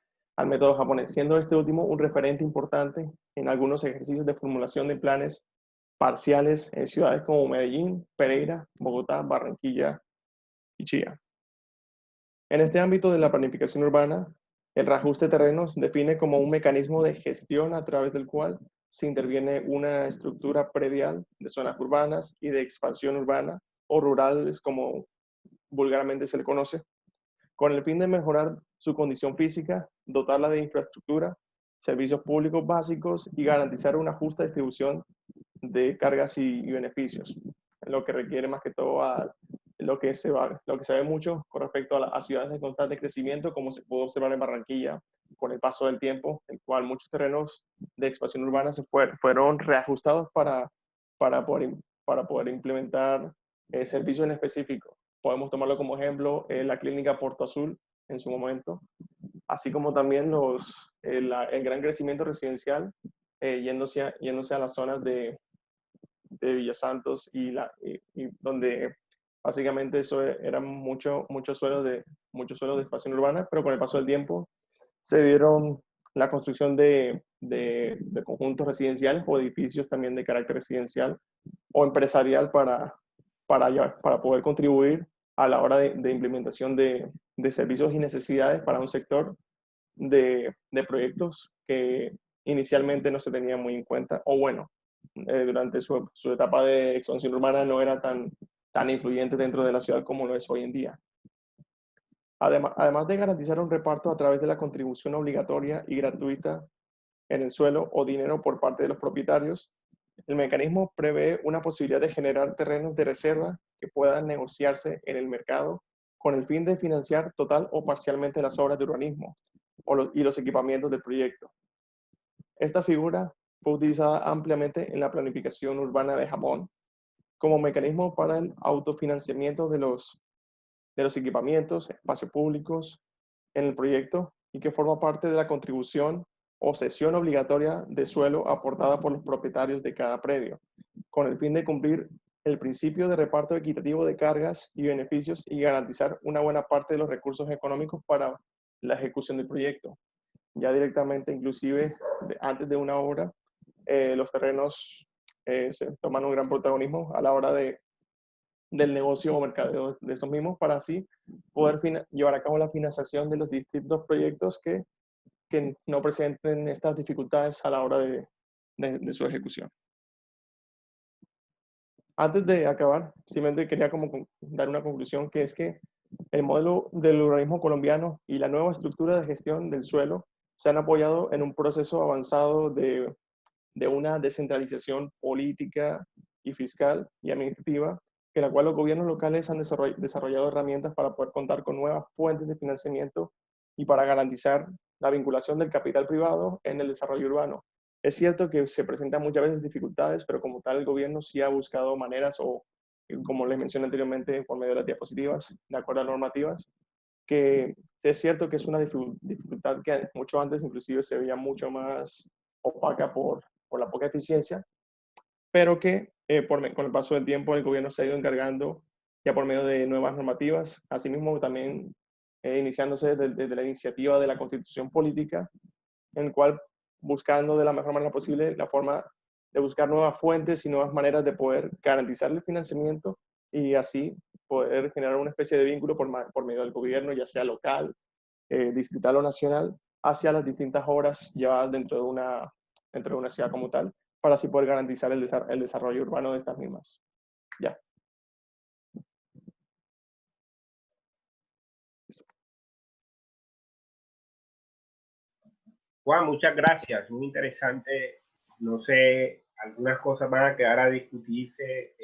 método japonés, siendo este último un referente importante en algunos ejercicios de formulación de planes parciales en ciudades como Medellín, Pereira, Bogotá, Barranquilla y Chía. En este ámbito de la planificación urbana, el reajuste de terrenos define como un mecanismo de gestión a través del cual se interviene una estructura predial de zonas urbanas y de expansión urbana o rurales, como vulgarmente se le conoce, con el fin de mejorar su condición física, dotarla de infraestructura, servicios públicos básicos y garantizar una justa distribución de cargas y beneficios, lo que requiere más que todo lo que se ve mucho con respecto a ciudades de constante crecimiento, como se pudo observar en Barranquilla con el paso del tiempo, el cual muchos terrenos de expansión urbana fueron reajustados para poder implementar servicios en específico. Podemos tomarlo como ejemplo la clínica Porto Azul en su momento, así como también el gran crecimiento residencial yéndose a las zonas de Villa Santos y donde básicamente eso eran muchos suelos de expansión urbana, pero con el paso del tiempo se dieron la construcción de conjuntos residenciales o edificios también de carácter residencial o empresarial para poder contribuir a la hora de implementación de servicios y necesidades para un sector de proyectos que inicialmente no se tenían muy en cuenta, o bueno, durante su etapa de expansión urbana no era tan influyente dentro de la ciudad como lo es hoy en día. Además de garantizar un reparto a través de la contribución obligatoria y gratuita en el suelo o dinero por parte de los propietarios, el mecanismo prevé una posibilidad de generar terrenos de reserva que puedan negociarse en el mercado con el fin de financiar total o parcialmente las obras de urbanismo y los equipamientos del proyecto. Esta figura fue utilizada ampliamente en la planificación urbana de Japón como mecanismo para el autofinanciamiento de los equipamientos, espacios públicos en el proyecto y que forma parte de la contribución o cesión obligatoria de suelo aportada por los propietarios de cada predio, con el fin de cumplir el principio de reparto equitativo de cargas y beneficios y garantizar una buena parte de los recursos económicos para la ejecución del proyecto. Ya directamente, inclusive, antes de una obra, los terrenos se toman un gran protagonismo a la hora del negocio o mercadeo de estos mismos para así poder llevar a cabo la financiación de los distintos proyectos que no presenten estas dificultades a la hora de su ejecución. Antes de acabar, simplemente quería dar una conclusión, que es que el modelo del urbanismo colombiano y la nueva estructura de gestión del suelo se han apoyado en un proceso avanzado de una descentralización política y fiscal y administrativa, en la cual los gobiernos locales han desarrollado herramientas para poder contar con nuevas fuentes de financiamiento y para garantizar la vinculación del capital privado en el desarrollo urbano. Es cierto que se presentan muchas veces dificultades, pero como tal el gobierno sí ha buscado maneras, o como les mencioné anteriormente por medio de las diapositivas, de acuerdo a normativas, que es cierto que es una dificultad que mucho antes inclusive se veía mucho más opaca por la poca eficiencia, pero que con el paso del tiempo el gobierno se ha ido encargando ya por medio de nuevas normativas, asimismo también iniciándose desde la iniciativa de la Constitución Política, en el cual buscando de la mejor manera posible la forma de buscar nuevas fuentes y nuevas maneras de poder garantizar el financiamiento y así poder generar una especie de vínculo por medio del gobierno, ya sea local, distrital o nacional, hacia las distintas obras llevadas dentro de una ciudad como tal, para así poder garantizar el desarrollo urbano de estas mismas. Ya. Juan, muchas gracias, muy interesante. No sé, algunas cosas van a quedar a discutirse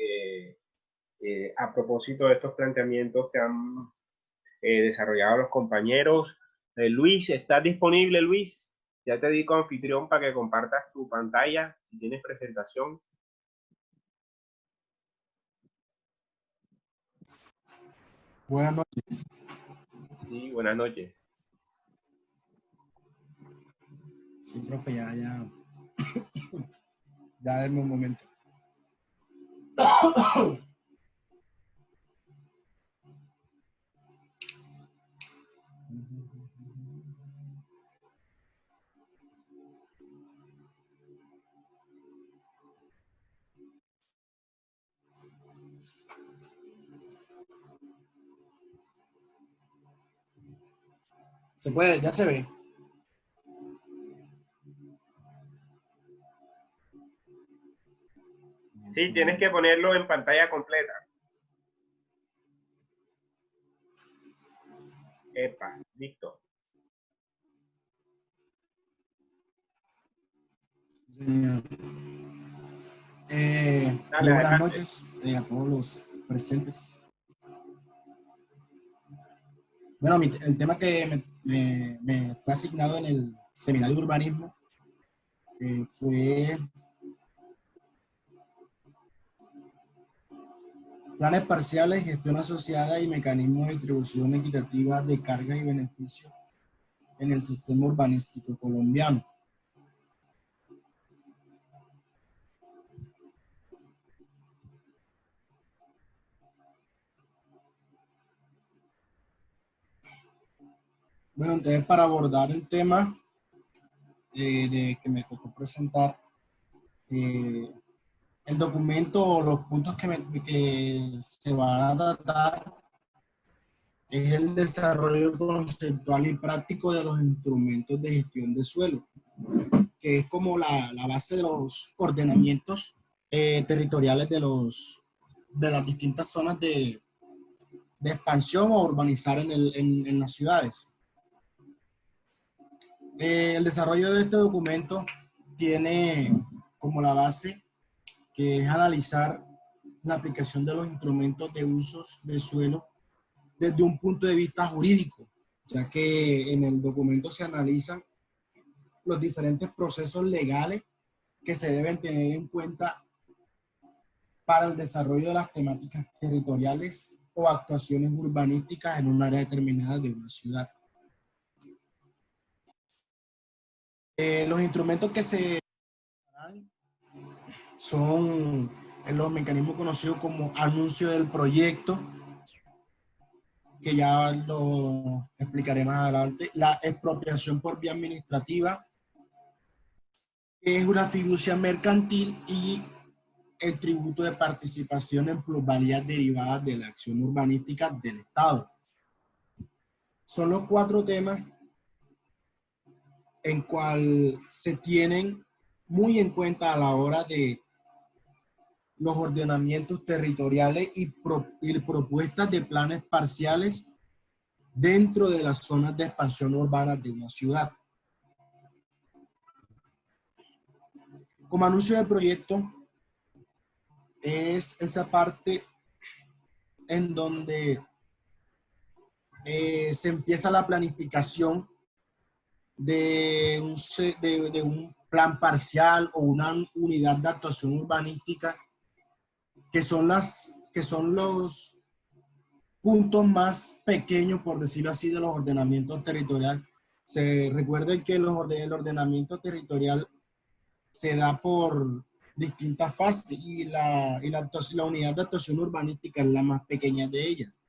a propósito de estos planteamientos que han desarrollado los compañeros. Luis, ¿estás disponible, Luis? Ya te di como anfitrión para que compartas tu pantalla, si tienes presentación. Buenas noches. Sí, buenas noches. Sí, profe, ya denme un momento. Se puede, ya se ve. Sí, tienes que ponerlo en pantalla completa. Epa, listo. Señor. Dale, Muy buenas adelante. noches a todos los presentes. Bueno, el tema que me fue asignado en el seminario de urbanismo fue planes parciales, gestión asociada y mecanismos de distribución equitativa de cargas y beneficios en el sistema urbanístico colombiano. Bueno, entonces para abordar el tema de que me tocó presentar, el documento o los puntos que se van a tratar es el desarrollo conceptual y práctico de los instrumentos de gestión de suelo, que es como la base de los ordenamientos territoriales de las distintas zonas de expansión o urbanizar en las ciudades. El desarrollo de este documento tiene como la base que es analizar la aplicación de los instrumentos de usos de suelo desde un punto de vista jurídico, ya que en el documento se analizan los diferentes procesos legales que se deben tener en cuenta para el desarrollo de las temáticas territoriales o actuaciones urbanísticas en un área determinada de una ciudad. Los instrumentos que se dan son los mecanismos conocidos como anuncio del proyecto, que ya lo explicaré más adelante, la expropiación por vía administrativa, que es una fiducia mercantil, y el tributo de participación en plusvalías derivadas de la acción urbanística del Estado. Son los 4 temas en cual se tienen muy en cuenta a la hora de los ordenamientos territoriales y propuestas de planes parciales dentro de las zonas de expansión urbana de una ciudad. Como anuncio de proyecto es esa parte en donde se empieza la planificación de un plan parcial o una unidad de actuación urbanística, que son los puntos más pequeños, por decirlo así, de los ordenamientos territoriales. Se recuerden que el ordenamiento territorial se da por distintas fases y la unidad de actuación urbanística es la más pequeña de ellas.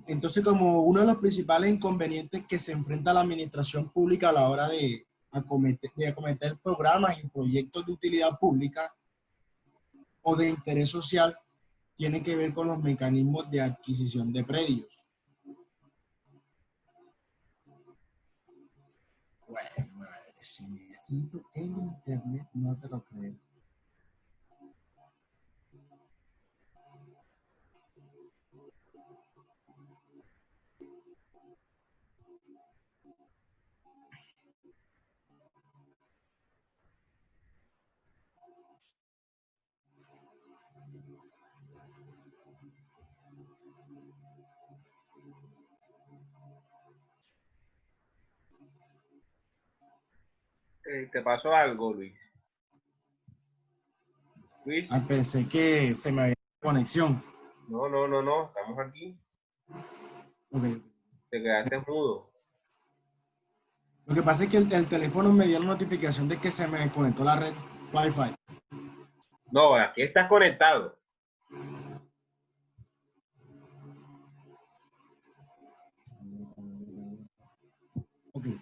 Entonces, como uno de los principales inconvenientes que se enfrenta la administración pública a la hora de acometer programas y proyectos de utilidad pública o de interés social, tiene que ver con los mecanismos de adquisición de predios. Bueno, madre, si me ha ido el internet, no te lo creo. ¿Te pasó algo, Luis? Luis, Pensé que se me había ido la conexión. no, estamos aquí. Okay. Te quedaste mudo. Lo que pasa es que el teléfono me dio la notificación de que se me desconectó la red Wi-Fi. No, aquí estás conectado. Okay.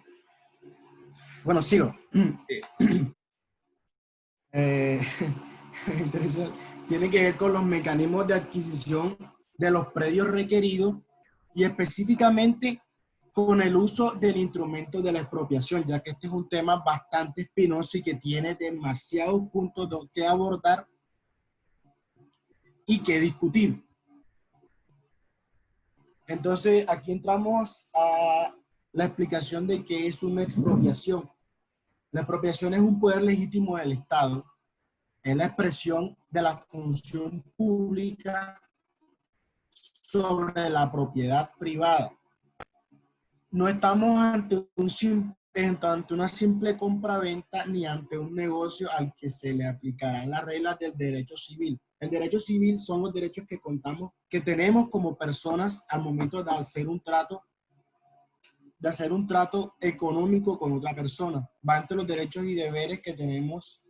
Bueno, sigo. Sí. Interesante. Tiene que ver con los mecanismos de adquisición de los predios requeridos y específicamente con el uso del instrumento de la expropiación, ya que este es un tema bastante espinoso y que tiene demasiados puntos que abordar y que discutir. Entonces, aquí entramos a la explicación de qué es una expropiación. La expropiación es un poder legítimo del Estado, es la expresión de la función pública sobre la propiedad privada. No estamos ante una simple compra-venta ni ante un negocio al que se le aplicarán las reglas del derecho civil. El derecho civil son los derechos que tenemos como personas al momento de hacer un trato económico con otra persona. Va entre los derechos y deberes que tenemos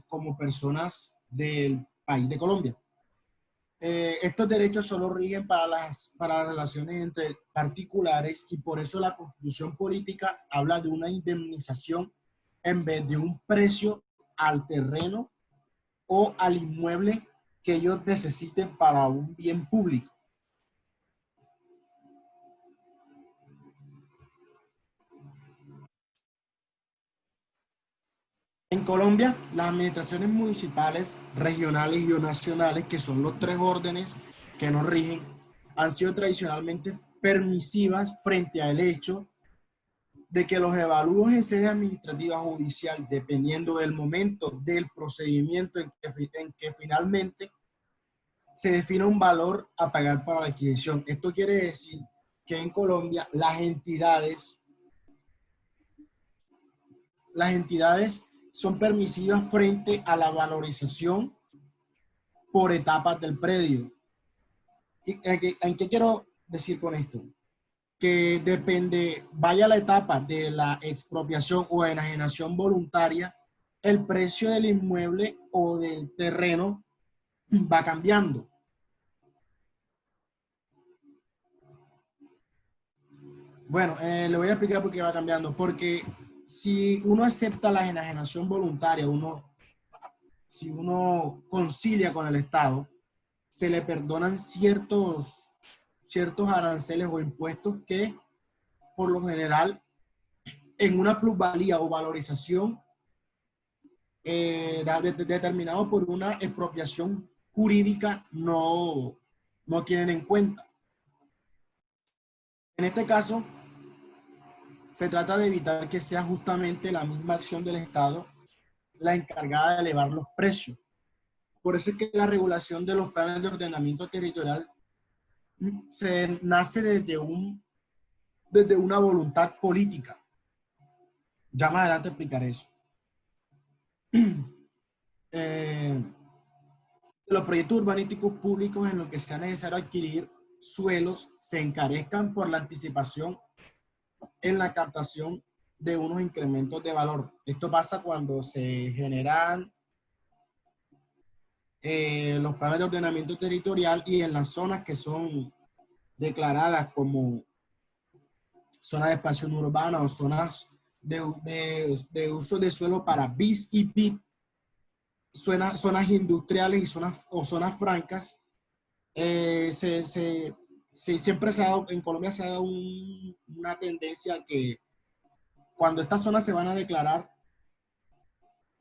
como personas del país de Colombia. Estos derechos solo rigen para las relaciones entre particulares, y por eso la Constitución política habla de una indemnización en vez de un precio al terreno o al inmueble que ellos necesiten para un bien público. En Colombia, las administraciones municipales, regionales y o nacionales, que son los tres órdenes que nos rigen, han sido tradicionalmente permisivas frente al hecho de que los evalúos en sede administrativa judicial, dependiendo del momento del procedimiento en que finalmente se define un valor a pagar para la adquisición. Esto quiere decir que en Colombia las entidades son permisivas frente a la valorización por etapas del predio. ¿En qué quiero decir con esto? Que depende, vaya la etapa de la expropiación o enajenación voluntaria, el precio del inmueble o del terreno va cambiando. Bueno, le voy a explicar por qué va cambiando. Porque si uno acepta la enajenación voluntaria, si uno concilia con el Estado, se le perdonan ciertos aranceles o impuestos que, por lo general, en una plusvalía o valorización determinado por una expropiación jurídica no tienen en cuenta. En este caso, se trata de evitar que sea justamente la misma acción del Estado la encargada de elevar los precios. Por eso es que la regulación de los planes de ordenamiento territorial se nace desde una voluntad política. Ya más adelante explicaré eso. Los proyectos urbanísticos públicos en los que sea necesario adquirir suelos se encarezcan por la anticipación en la captación de unos incrementos de valor. Esto pasa cuando se generan los planes de ordenamiento territorial y en las zonas que son declaradas como zonas de expansión urbana o zonas de uso de suelo para BIS y PIP, zonas industriales y zonas francas. Siempre se ha dado, en Colombia se ha dado una tendencia que cuando estas zonas se van a declarar,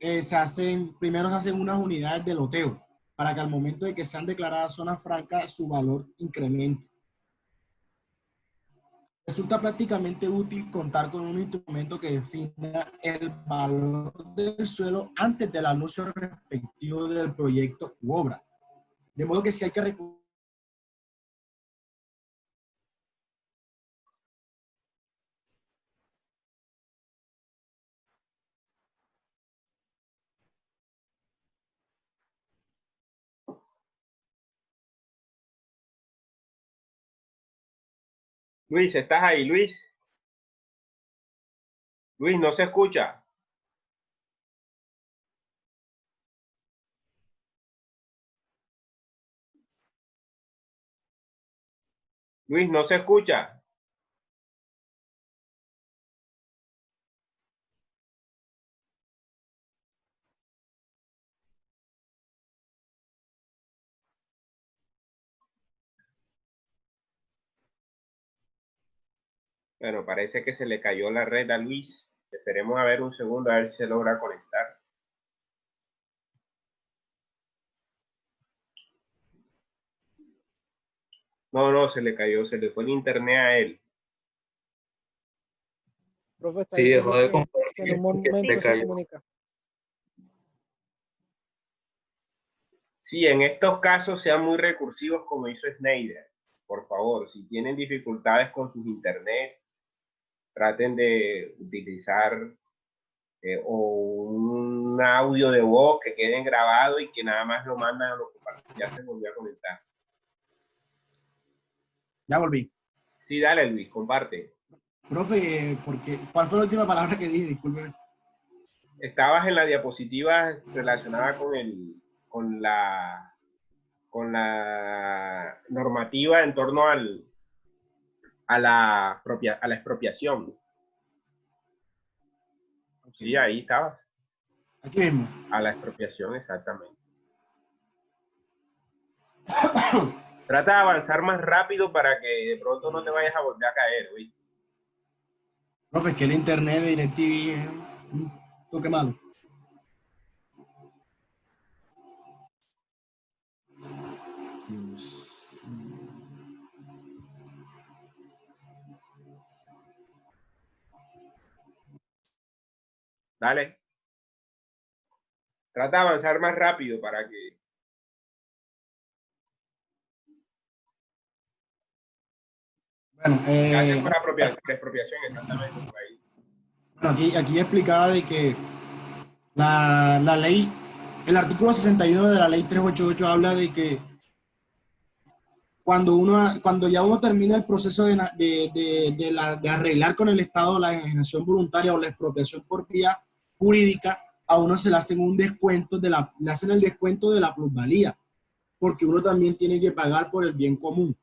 primero se hacen unas unidades de loteo para que al momento de que sean declaradas zonas francas, su valor incremente. Resulta prácticamente útil contar con un instrumento que defina el valor del suelo antes del anuncio respectivo del proyecto u obra. De modo que si hay que recurrir. Luis, ¿estás ahí, Luis? Luis, no se escucha. Luis, no se escucha. Bueno, parece que se le cayó la red a Luis. Esperemos a ver un segundo a ver si se logra conectar. No, se le cayó, se le fue el internet a él. Profe, está Sí, diciendo dejó de que compartir en un porque momento se se cayó. comunica. Sí, en estos casos sean muy recursivos como hizo Schneider. Por favor, si tienen dificultades con sus internet, traten de utilizar un audio de voz que queden grabado y que nada más lo mandan a lo que ya se volvió a conectar. Ya volví. Sí, dale, Luis, comparte. Profe, ¿cuál fue la última palabra que dije? Disculpe. Estabas en la diapositiva relacionada con la normativa en torno a la expropiación. Sí, ahí estabas. Aquí mismo. A la expropiación, exactamente. Trata de avanzar más rápido para que de pronto no te vayas a volver a caer, ¿oí? Profe, es que el internet de DirecTV es un toque malo. Dios. Dale. Trata de avanzar más rápido para que... Bueno, Gracias por la expropiación, exactamente. Por ahí. bueno, aquí explicaba de que la ley, el artículo 61 de la ley 388 habla de que cuando ya uno termina el proceso de arreglar con el Estado la enajenación voluntaria o la expropiación por vía jurídica, a uno se le hacen un descuento le hacen el descuento de la plusvalía, porque uno también tiene que pagar por el bien común.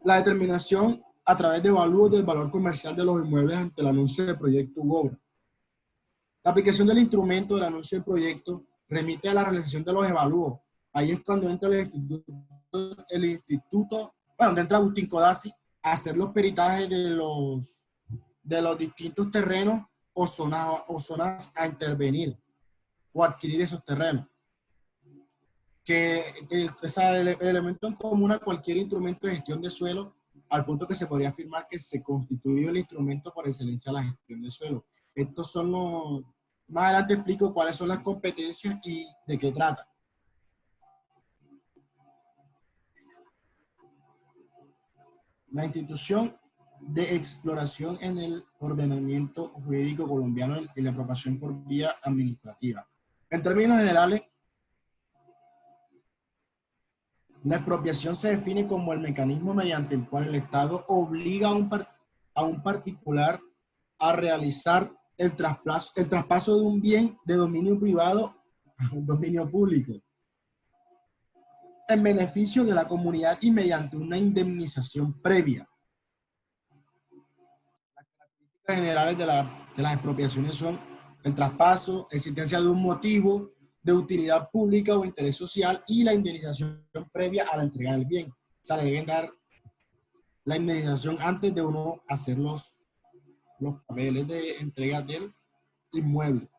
La determinación a través de evalúos del valor comercial de los inmuebles ante el anuncio de proyecto u obra. La aplicación del instrumento del anuncio de proyecto remite a la realización de los evalúos. Ahí es cuando entra el instituto, donde entra Agustín Codazzi a hacer los peritajes de los distintos terrenos o zonas a intervenir o adquirir esos terrenos. El elemento en común a cualquier instrumento de gestión de suelo, al punto que se podría afirmar que se constituye el instrumento por excelencia de la gestión de suelo. Estos son los... Más adelante explico cuáles son las competencias y de qué trata. La institución de exploración en el ordenamiento jurídico colombiano y la expropiación por vía administrativa. En términos generales, la expropiación se define como el mecanismo mediante el cual el Estado obliga a un particular a realizar el traspaso de un bien de dominio privado a un dominio público en beneficio de la comunidad y mediante una indemnización previa. Las características generales de las expropiaciones son el traspaso, existencia de un motivo de utilidad pública o interés social y la indemnización previa a la entrega del bien. O sea, le deben dar la indemnización antes de uno hacer los papeles de entrega del inmueble.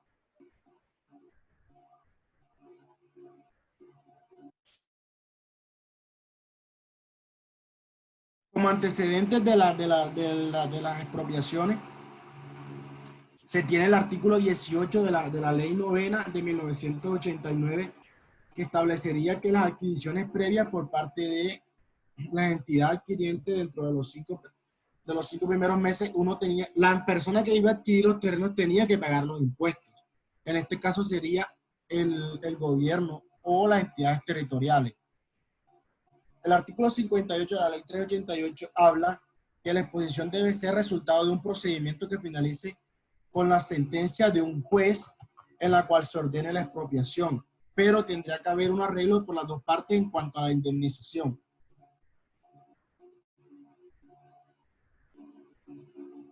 Como antecedentes de las expropiaciones, se tiene el artículo 18 de la Ley Novena de 1989, que establecería que las adquisiciones previas por parte de la entidad adquiriente dentro de los cinco primeros meses, la persona que iba a adquirir los terrenos tenía que pagar los impuestos. En este caso sería el gobierno o las entidades territoriales. El artículo 58 de la ley 388 habla que la exposición debe ser resultado de un procedimiento que finalice con la sentencia de un juez en la cual se ordene la expropiación, pero tendría que haber un arreglo por las dos partes en cuanto a la indemnización.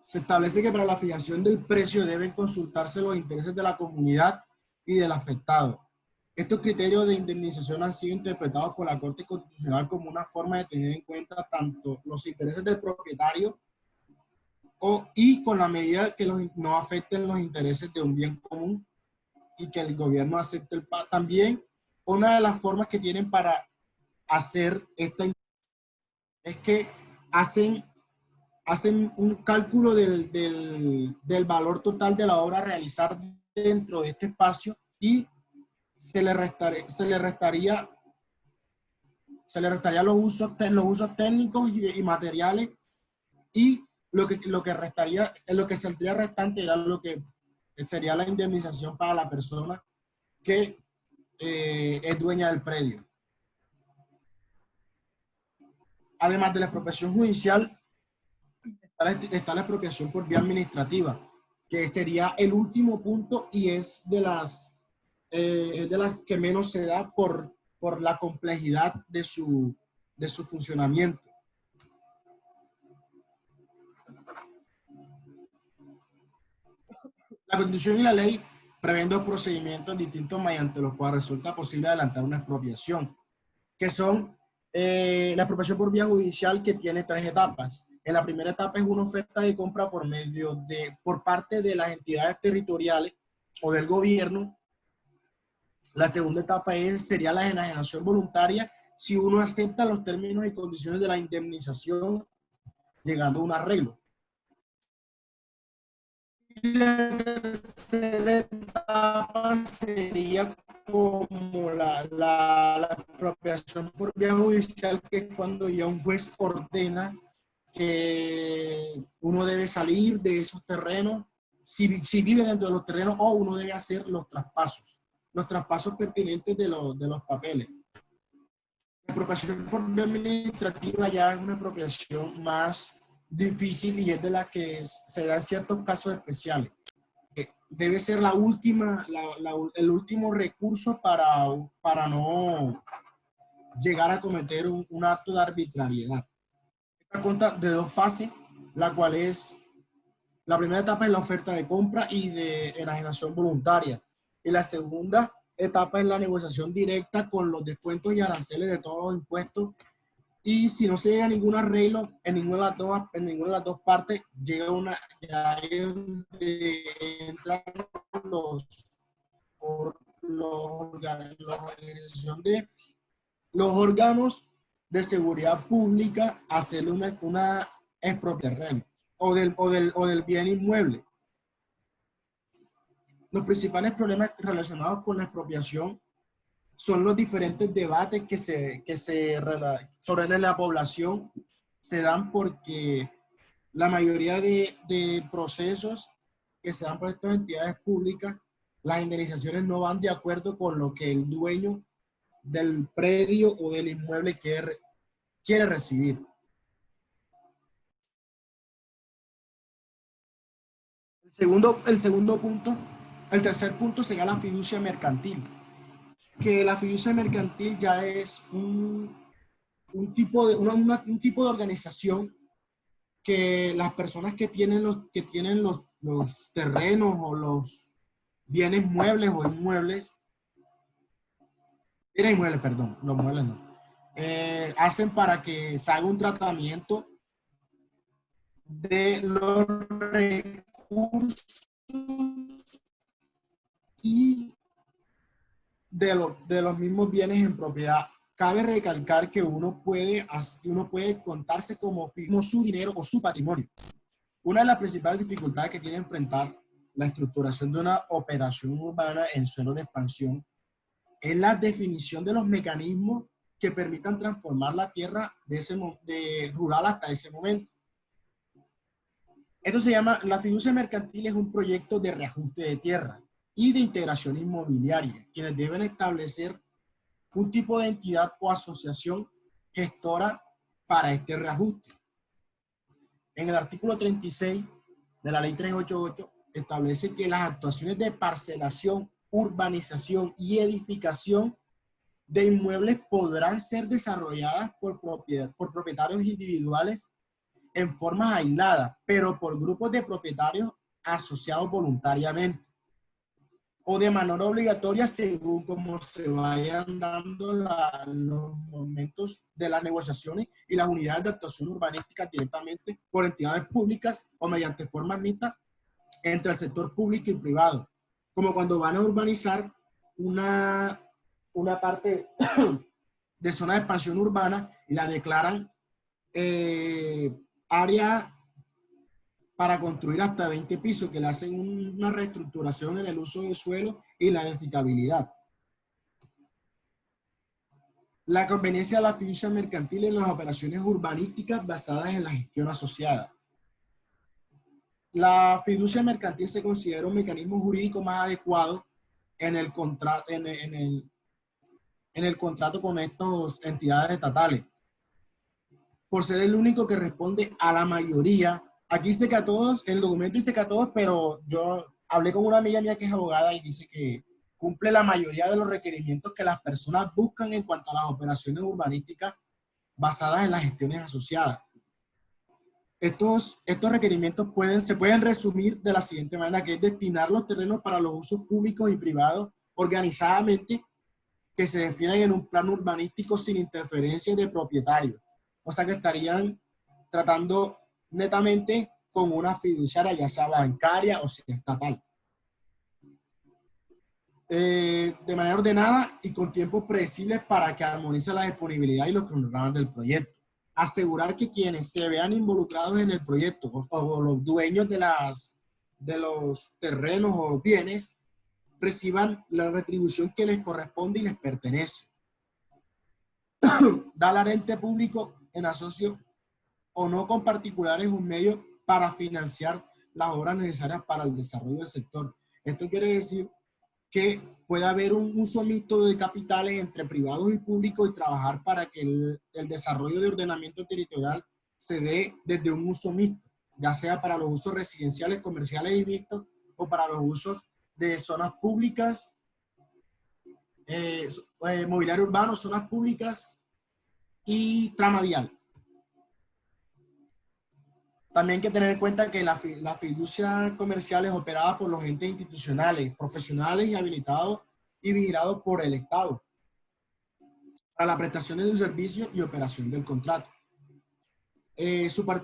Se establece que para la fijación del precio deben consultarse los intereses de la comunidad y del afectado. Estos criterios de indemnización han sido interpretados por la Corte Constitucional como una forma de tener en cuenta tanto los intereses del propietario y con la medida que no afecten los intereses de un bien común y que el gobierno acepte el pago. También una de las formas que tienen para hacer esta es que hacen un cálculo del valor total de la obra a realizar dentro de este espacio y se le restaría los usos técnicos y materiales, y lo que saldría restante era lo que sería la indemnización para la persona que es dueña del predio. Además de la expropiación judicial, está la expropiación por vía administrativa, que sería el último punto y es de las que menos se da por la complejidad de su funcionamiento. La Constitución y la ley prevén dos procedimientos distintos mediante los cuales resulta posible adelantar una expropiación, que son la expropiación por vía judicial, que tiene 3 etapas. En la primera etapa es una oferta de compra por parte de las entidades territoriales o del gobierno La segunda etapa sería la enajenación voluntaria, si uno acepta los términos y condiciones de la indemnización, llegando a un arreglo. Y la tercera etapa sería como la expropiación por vía judicial, que es cuando ya un juez ordena que uno debe salir de esos terrenos, si vive dentro de los terrenos, o uno debe hacer los traspasos pertinentes de los papeles. La expropiación por vía administrativa ya es una expropiación más difícil y es de la que se da en ciertos casos especiales. Debe ser la última, el último recurso para no llegar a cometer un acto de arbitrariedad. Esta cuenta de dos fases, la cual es, la primera etapa es la oferta de compra y de enajenación voluntaria, y la segunda etapa es la negociación directa con los descuentos y aranceles de todos los impuestos, y si no se llega a ningún arreglo en ninguna de las dos partes, llega ya es donde entran los órganos de seguridad pública a hacerle una expropiación o del bien inmueble. Los principales problemas relacionados con la expropiación son los diferentes debates sobre la población se dan porque la mayoría de procesos que se dan por estas entidades públicas, las indemnizaciones no van de acuerdo con lo que el dueño del predio o del inmueble quiere recibir. El tercer punto sería la fiducia mercantil, que la fiducia mercantil ya es un tipo de organización que las personas que tienen los terrenos o los bienes muebles o inmuebles, perdón, los muebles no, hacen para que se haga un tratamiento de los recursos y de los mismos bienes en propiedad. Cabe recalcar que uno puede contarse como su dinero o su patrimonio. Una de las principales dificultades que tiene enfrentar la estructuración de una operación urbana en suelo de expansión es la definición de los mecanismos que permitan transformar la tierra de rural hasta ese momento. Esto se llama, la fiducia mercantil es un proyecto de reajuste de tierra y de integración inmobiliaria, quienes deben establecer un tipo de entidad o asociación gestora para este reajuste. En el artículo 36 de la ley 388 establece que las actuaciones de parcelación, urbanización y edificación de inmuebles podrán ser desarrolladas por propietarios individuales en forma aislada, pero por grupos de propietarios asociados voluntariamente o de manera obligatoria según cómo se vayan dando los momentos de las negociaciones y las unidades de actuación urbanística directamente por entidades públicas o mediante forma mixta entre el sector público y privado, como cuando van a urbanizar una parte de zona de expansión urbana y la declaran área para construir hasta 20 pisos, que le hacen una reestructuración en el uso de suelo y la edificabilidad. La conveniencia de la fiducia mercantil en las operaciones urbanísticas basadas en la gestión asociada. La fiducia mercantil se considera un mecanismo jurídico más adecuado en el contrato con estas entidades estatales, por ser el único que responde a la mayoría. Aquí dice que a todos, el documento dice que a todos, pero yo hablé con una amiga mía que es abogada y dice que cumple la mayoría de los requerimientos que las personas buscan en cuanto a las operaciones urbanísticas basadas en las gestiones asociadas. Estos requerimientos se pueden resumir de la siguiente manera, que es destinar los terrenos para los usos públicos y privados organizadamente, que se definan en un plano urbanístico sin interferencia de propietarios. O sea que estarían tratando netamente con una fiduciaria, ya sea bancaria o sea estatal. de manera ordenada y con tiempos predecibles para que armonice la disponibilidad y los cronogramas del proyecto. Asegurar que quienes se vean involucrados en el proyecto o los dueños de los terrenos o bienes reciban la retribución que les corresponde y les pertenece. Dar al ente público en asocio o no con particulares un medio para financiar las obras necesarias para el desarrollo del sector. Esto quiere decir que pueda haber un uso mixto de capitales entre privados y públicos y trabajar para que el desarrollo de ordenamiento territorial se dé desde un uso mixto, ya sea para los usos residenciales, comerciales y mixtos o para los usos de zonas públicas, mobiliario urbano, zonas públicas y trama vial. También hay que tener en cuenta que la fiducia comercial es operada por los entes institucionales, profesionales y habilitados y vigilados por el Estado para la prestación de un servicio y operación del contrato.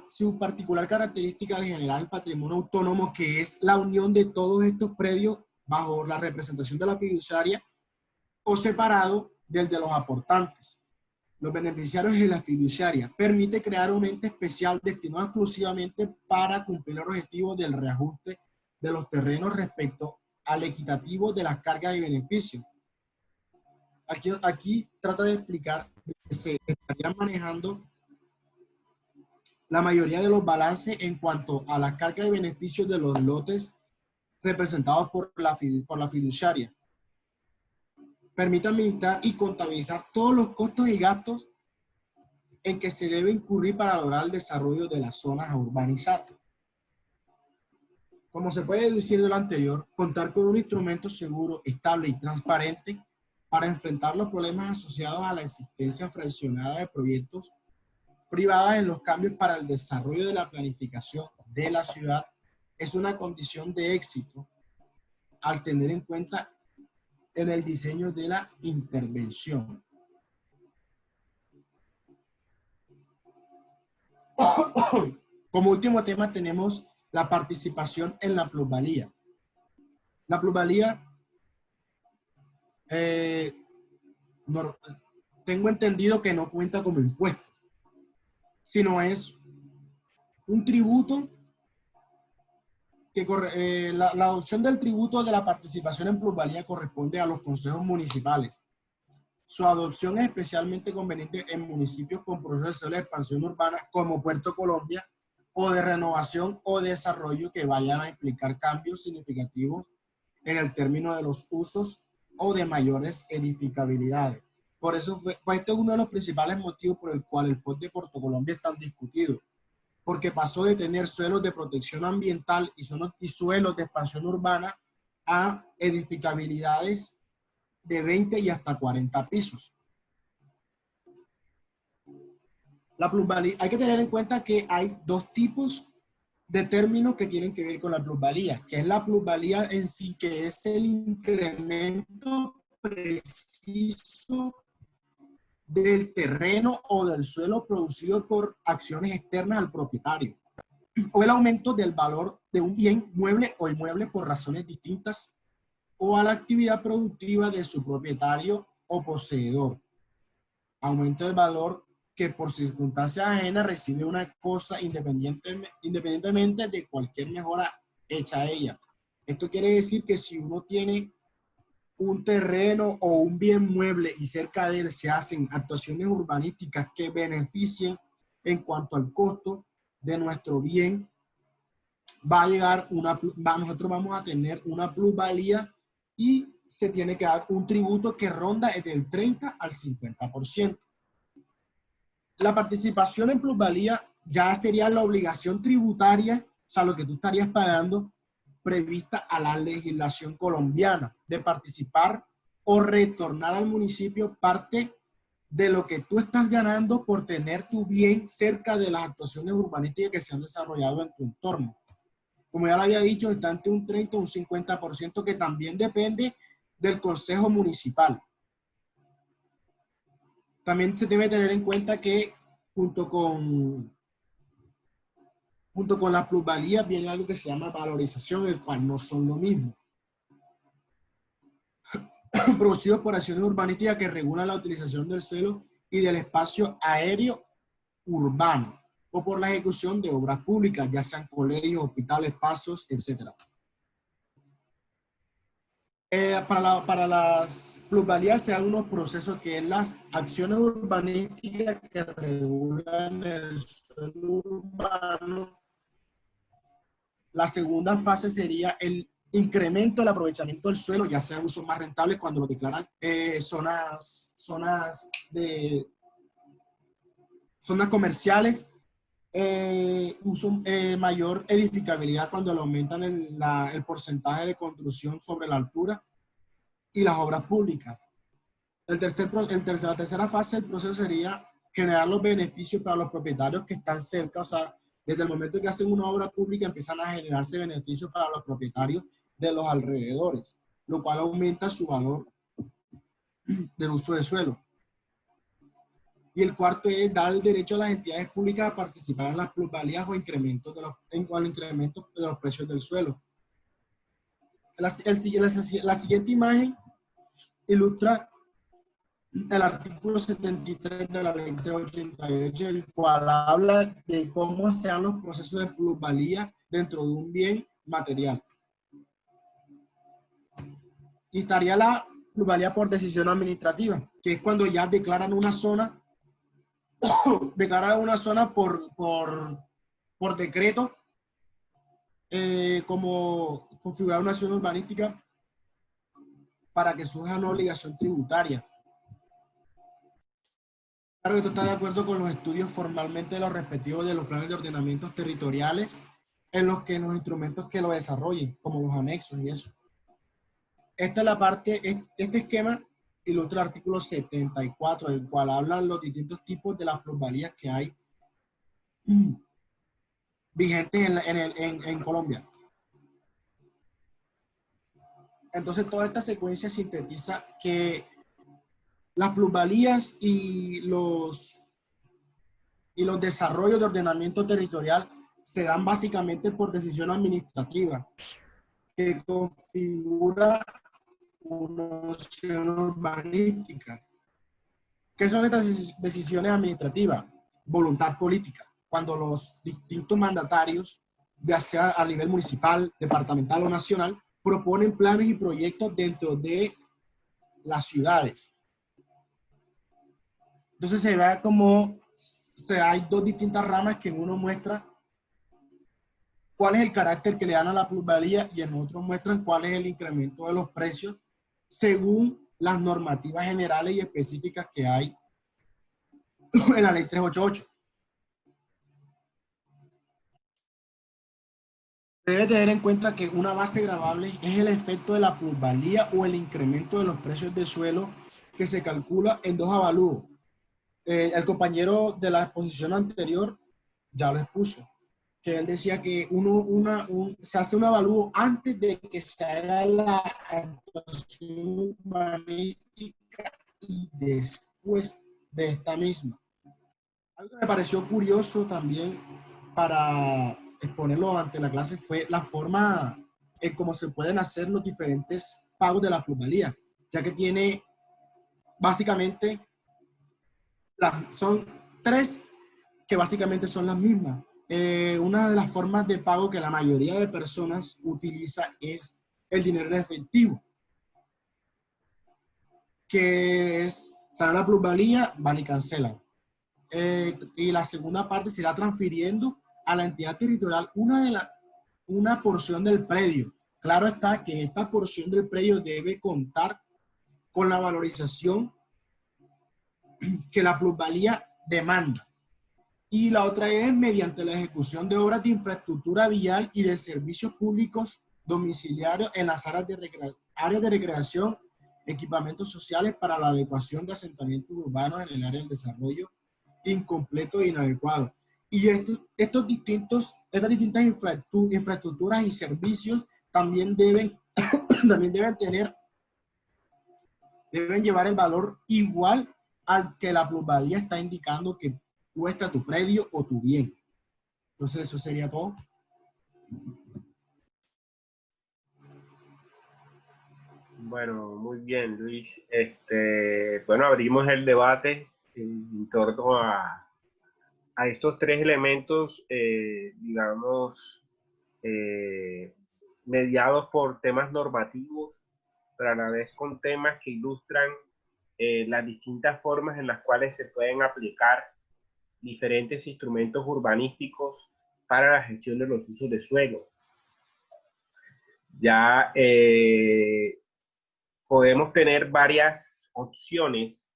Su particular característica de generar el patrimonio autónomo, que es la unión de todos estos predios bajo la representación de la fiduciaria o separado del de los aportantes. Los beneficiarios de la fiduciaria permite crear un ente especial destinado exclusivamente para cumplir el objetivo del reajuste de los terrenos respecto al equitativo de las cargas y beneficios. Aquí trata de explicar que se estarían manejando la mayoría de los balances en cuanto a las cargas y beneficios de los lotes representados por la fiduciaria. Permite administrar y contabilizar todos los costos y gastos en que se debe incurrir para lograr el desarrollo de las zonas a urbanizar. Como se puede deducir de lo anterior, contar con un instrumento seguro, estable y transparente para enfrentar los problemas asociados a la existencia fraccionada de proyectos privados en los cambios para el desarrollo de la planificación de la ciudad es una condición de éxito al tener en cuenta en el diseño de la intervención. Como último tema tenemos la participación en la plusvalía. La plusvalía, tengo entendido que no cuenta como impuesto, sino es un tributo que la adopción del tributo de la participación en plusvalía corresponde a los consejos municipales. Su adopción es especialmente conveniente en municipios con procesos de expansión urbana como Puerto Colombia o de renovación o desarrollo que vayan a implicar cambios significativos en el término de los usos o de mayores edificabilidades. Por eso, este es uno de los principales motivos por el cual el POT de Puerto Colombia es tan discutido, porque pasó de tener suelos de protección ambiental y suelos de expansión urbana a edificabilidades de 20 y hasta 40 pisos. La plusvalía, hay que tener en cuenta que hay dos tipos de términos que tienen que ver con la plusvalía, que es la plusvalía en sí, que es el incremento preciso del terreno o del suelo producido por acciones externas al propietario, o el aumento del valor de un bien mueble o inmueble por razones distintas o a la actividad productiva de su propietario o poseedor. Aumento del valor que por circunstancias ajenas recibe una cosa independientemente de cualquier mejora hecha a ella. Esto quiere decir que si uno tiene un terreno o un bien mueble y cerca de él se hacen actuaciones urbanísticas que beneficien en cuanto al costo de nuestro bien, va a llegar nosotros vamos a tener una plusvalía y se tiene que dar un tributo que ronda entre el 30 al 50%. La participación en plusvalía ya sería la obligación tributaria, o sea, lo que tú estarías pagando prevista a la legislación colombiana, de participar o retornar al municipio parte de lo que tú estás ganando por tener tu bien cerca de las actuaciones urbanísticas que se han desarrollado en tu entorno. Como ya lo había dicho, está entre un 30 o un 50% que también depende del consejo municipal. También se debe tener en cuenta que junto con la plusvalía viene algo que se llama valorización, el cual no son lo mismo. producidos por acciones urbanísticas que regulan la utilización del suelo y del espacio aéreo urbano, o por la ejecución de obras públicas, ya sean colegios, hospitales, pasos, etc. Para las plusvalías se dan unos procesos que es las acciones urbanísticas que regulan el suelo urbano. La segunda fase sería el incremento del aprovechamiento del suelo, ya sea usos más rentables cuando lo declaran zonas comerciales, mayor edificabilidad cuando le aumentan el porcentaje de construcción sobre la altura y las obras públicas. La tercera fase del proceso sería generar los beneficios para los propietarios que están cerca, o sea, desde el momento que hacen una obra pública empiezan a generarse beneficios para los propietarios de los alrededores, lo cual aumenta su valor del uso de suelo. Y el cuarto es dar el derecho a las entidades públicas a participar en las plusvalías o incrementos de los precios del suelo. La siguiente imagen ilustra el artículo 73 de la ley 388, el cual habla de cómo se dan los procesos de plusvalía dentro de un bien material. Y estaría la plusvalía por decisión administrativa, que es cuando ya declaran una zona por decreto como configurar una zona urbanística para que surja una obligación tributaria. Claro que esto está de acuerdo con los estudios formalmente de los respectivos de los planes de ordenamientos territoriales en los que los instrumentos que lo desarrollen, como los anexos y eso. Esta es la parte, este esquema ilustra el artículo 74, el cual habla de los distintos tipos de las plusvalías que hay vigentes en Colombia. Entonces, toda esta secuencia sintetiza que las plusvalías y los desarrollos de ordenamiento territorial se dan básicamente por decisión administrativa, que configura una opción urbanística. ¿Qué son estas decisiones administrativas? Voluntad política. Cuando los distintos mandatarios, ya sea a nivel municipal, departamental o nacional, proponen planes y proyectos dentro de las ciudades. Entonces se ve como hay dos distintas ramas que en uno muestra cuál es el carácter que le dan a la plusvalía y en otro muestran cuál es el incremento de los precios según las normativas generales y específicas que hay en la ley 388. Debe tener en cuenta que una base gravable es el efecto de la plusvalía o el incremento de los precios de suelo que se calcula en dos avalúos. El compañero de la exposición anterior ya lo expuso, que él decía que se hace un avalúo antes de que se haga la actuación urbanística y después de esta misma. Algo que me pareció curioso también para exponerlo ante la clase fue la forma en cómo se pueden hacer los diferentes pagos de la plusvalía, ya que tiene básicamente son tres que básicamente son las mismas. Una de las formas de pago que la mayoría de personas utiliza es el dinero en efectivo, que es, sale la plusvalía, van y cancelan. Y la segunda parte será transfiriendo a la entidad territorial una porción del predio. Claro está que esta porción del predio debe contar con la valorización que la plusvalía demanda. Y la otra es mediante la ejecución de obras de infraestructura vial y de servicios públicos domiciliarios en las áreas de recreación, equipamientos sociales para la adecuación de asentamientos urbanos en el área del desarrollo incompleto e inadecuado. Y estas distintas infraestructuras y servicios también deben llevar el valor igual al que la plusvalía está indicando que cuesta tu predio o tu bien. Entonces eso sería todo. Bueno, muy bien, Luis. Bueno, abrimos el debate en torno a estos tres elementos, digamos, mediados por temas normativos, pero a la vez con temas que ilustran las distintas formas en las cuales se pueden aplicar diferentes instrumentos urbanísticos para la gestión de los usos de suelo. Ya podemos tener varias opciones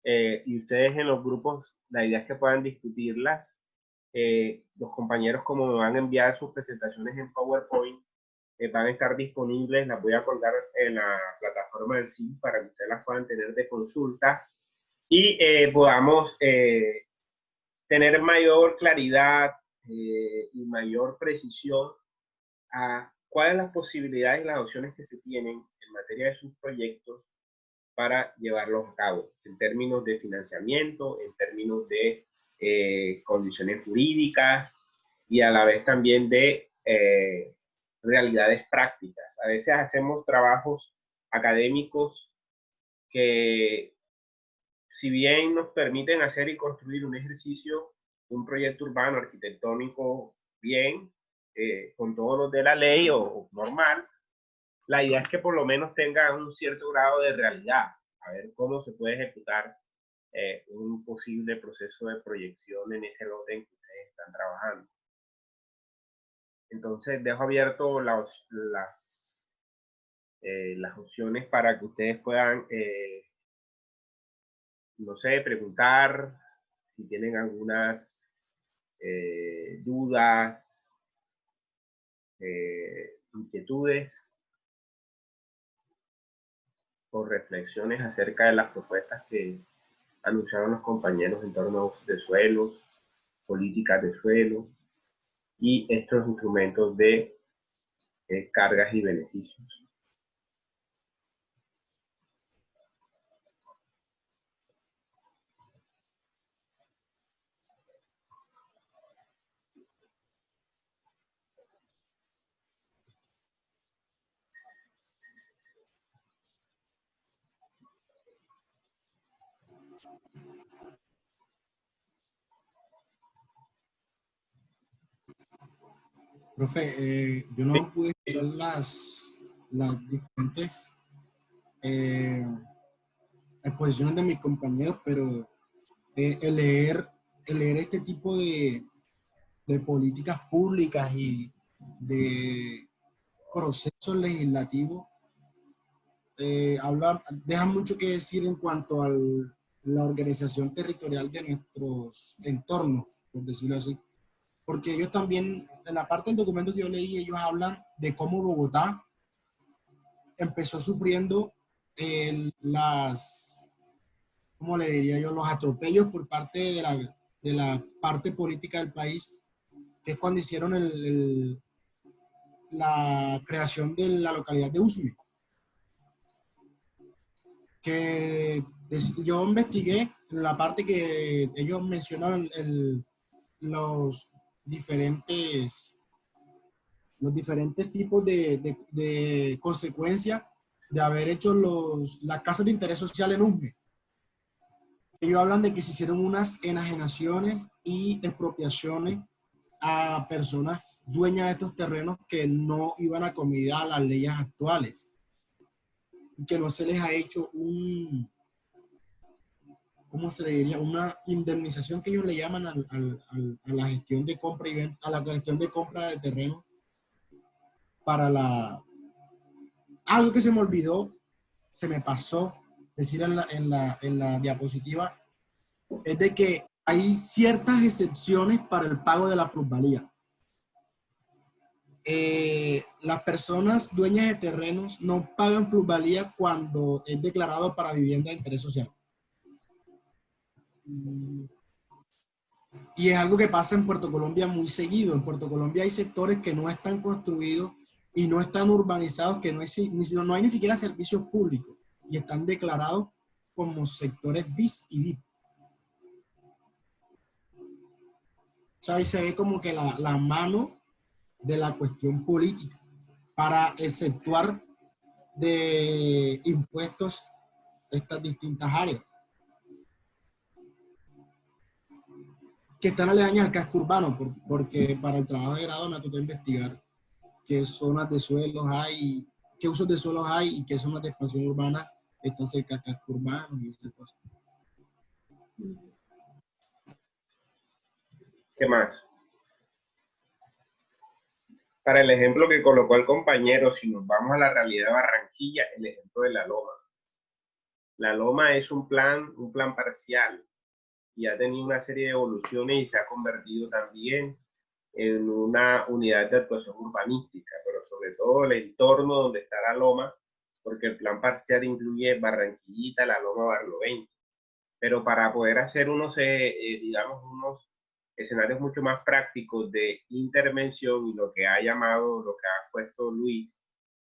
y ustedes en los grupos, la idea es que puedan discutirlas. Los compañeros, como me van a enviar sus presentaciones en PowerPoint, van a estar disponibles, las voy a colgar en la plataforma del CIM para que ustedes las puedan tener de consulta y podamos tener mayor claridad y mayor precisión a cuáles las posibilidades y las opciones que se tienen en materia de sus proyectos para llevarlos a cabo, en términos de financiamiento, en términos de condiciones jurídicas y a la vez también de realidades prácticas. A veces hacemos trabajos académicos que, si bien nos permiten hacer y construir un ejercicio, un proyecto urbano arquitectónico bien, con todos los de la ley o normal, la idea es que por lo menos tenga un cierto grado de realidad, a ver cómo se puede ejecutar un posible proceso de proyección en ese orden que ustedes están trabajando. Entonces dejo abierto las opciones para que ustedes puedan, no sé, preguntar si tienen algunas dudas, inquietudes o reflexiones acerca de las propuestas que anunciaron los compañeros en torno a usos de suelos, políticas de suelo y estos instrumentos de cargas y beneficios. Profe, yo no pude escuchar las diferentes exposiciones de mis compañeros, pero el leer este tipo de políticas públicas y de procesos legislativos deja mucho que decir en cuanto a la organización territorial de nuestros entornos, por decirlo así. Porque ellos también, en la parte del documento que yo leí, ellos hablan de cómo Bogotá empezó sufriendo ¿cómo le diría yo? Los atropellos por parte de la parte política del país, que es cuando hicieron la creación de la localidad de Usme. Que yo investigué la parte que ellos mencionaron los diferentes tipos de consecuencias de haber hecho las casas de interés social en Usme. Ellos hablan de que se hicieron unas enajenaciones y expropiaciones a personas dueñas de estos terrenos que no iban acomodar a las leyes actuales, que no se les ha hecho ¿cómo se diría? Una indemnización que ellos le llaman a la gestión de compra y venta, a la gestión de compra de terreno para algo que se me olvidó, se me pasó decir en la diapositiva, es de que hay ciertas excepciones para el pago de la plusvalía. Las personas dueñas de terrenos no pagan plusvalía cuando es declarado para vivienda de interés social. Y es algo que pasa en Puerto Colombia muy seguido. En Puerto Colombia hay sectores que no están construidos y no están urbanizados, que no hay ni siquiera servicios públicos y están declarados como sectores BIS y VIP. O sea, ahí se ve como que la mano de la cuestión política para exceptuar de impuestos estas distintas áreas que están aledañas al casco urbano, porque para el trabajo de grado me tocó investigar qué zonas de suelos hay, qué usos de suelos hay y qué zonas de expansión urbana están cerca del casco urbano y esas cosas. ¿Qué más? Para el ejemplo que colocó el compañero, si nos vamos a la realidad de Barranquilla, el ejemplo de la Loma. La Loma es un plan parcial y ha tenido una serie de evoluciones y se ha convertido también en una unidad de actuación urbanística, pero sobre todo el entorno donde está la Loma, porque el plan parcial incluye Barranquillita, la Loma Barlovento. Pero para poder hacer unos, digamos, unos escenarios mucho más prácticos de intervención y lo que ha llamado, lo que ha puesto Luis,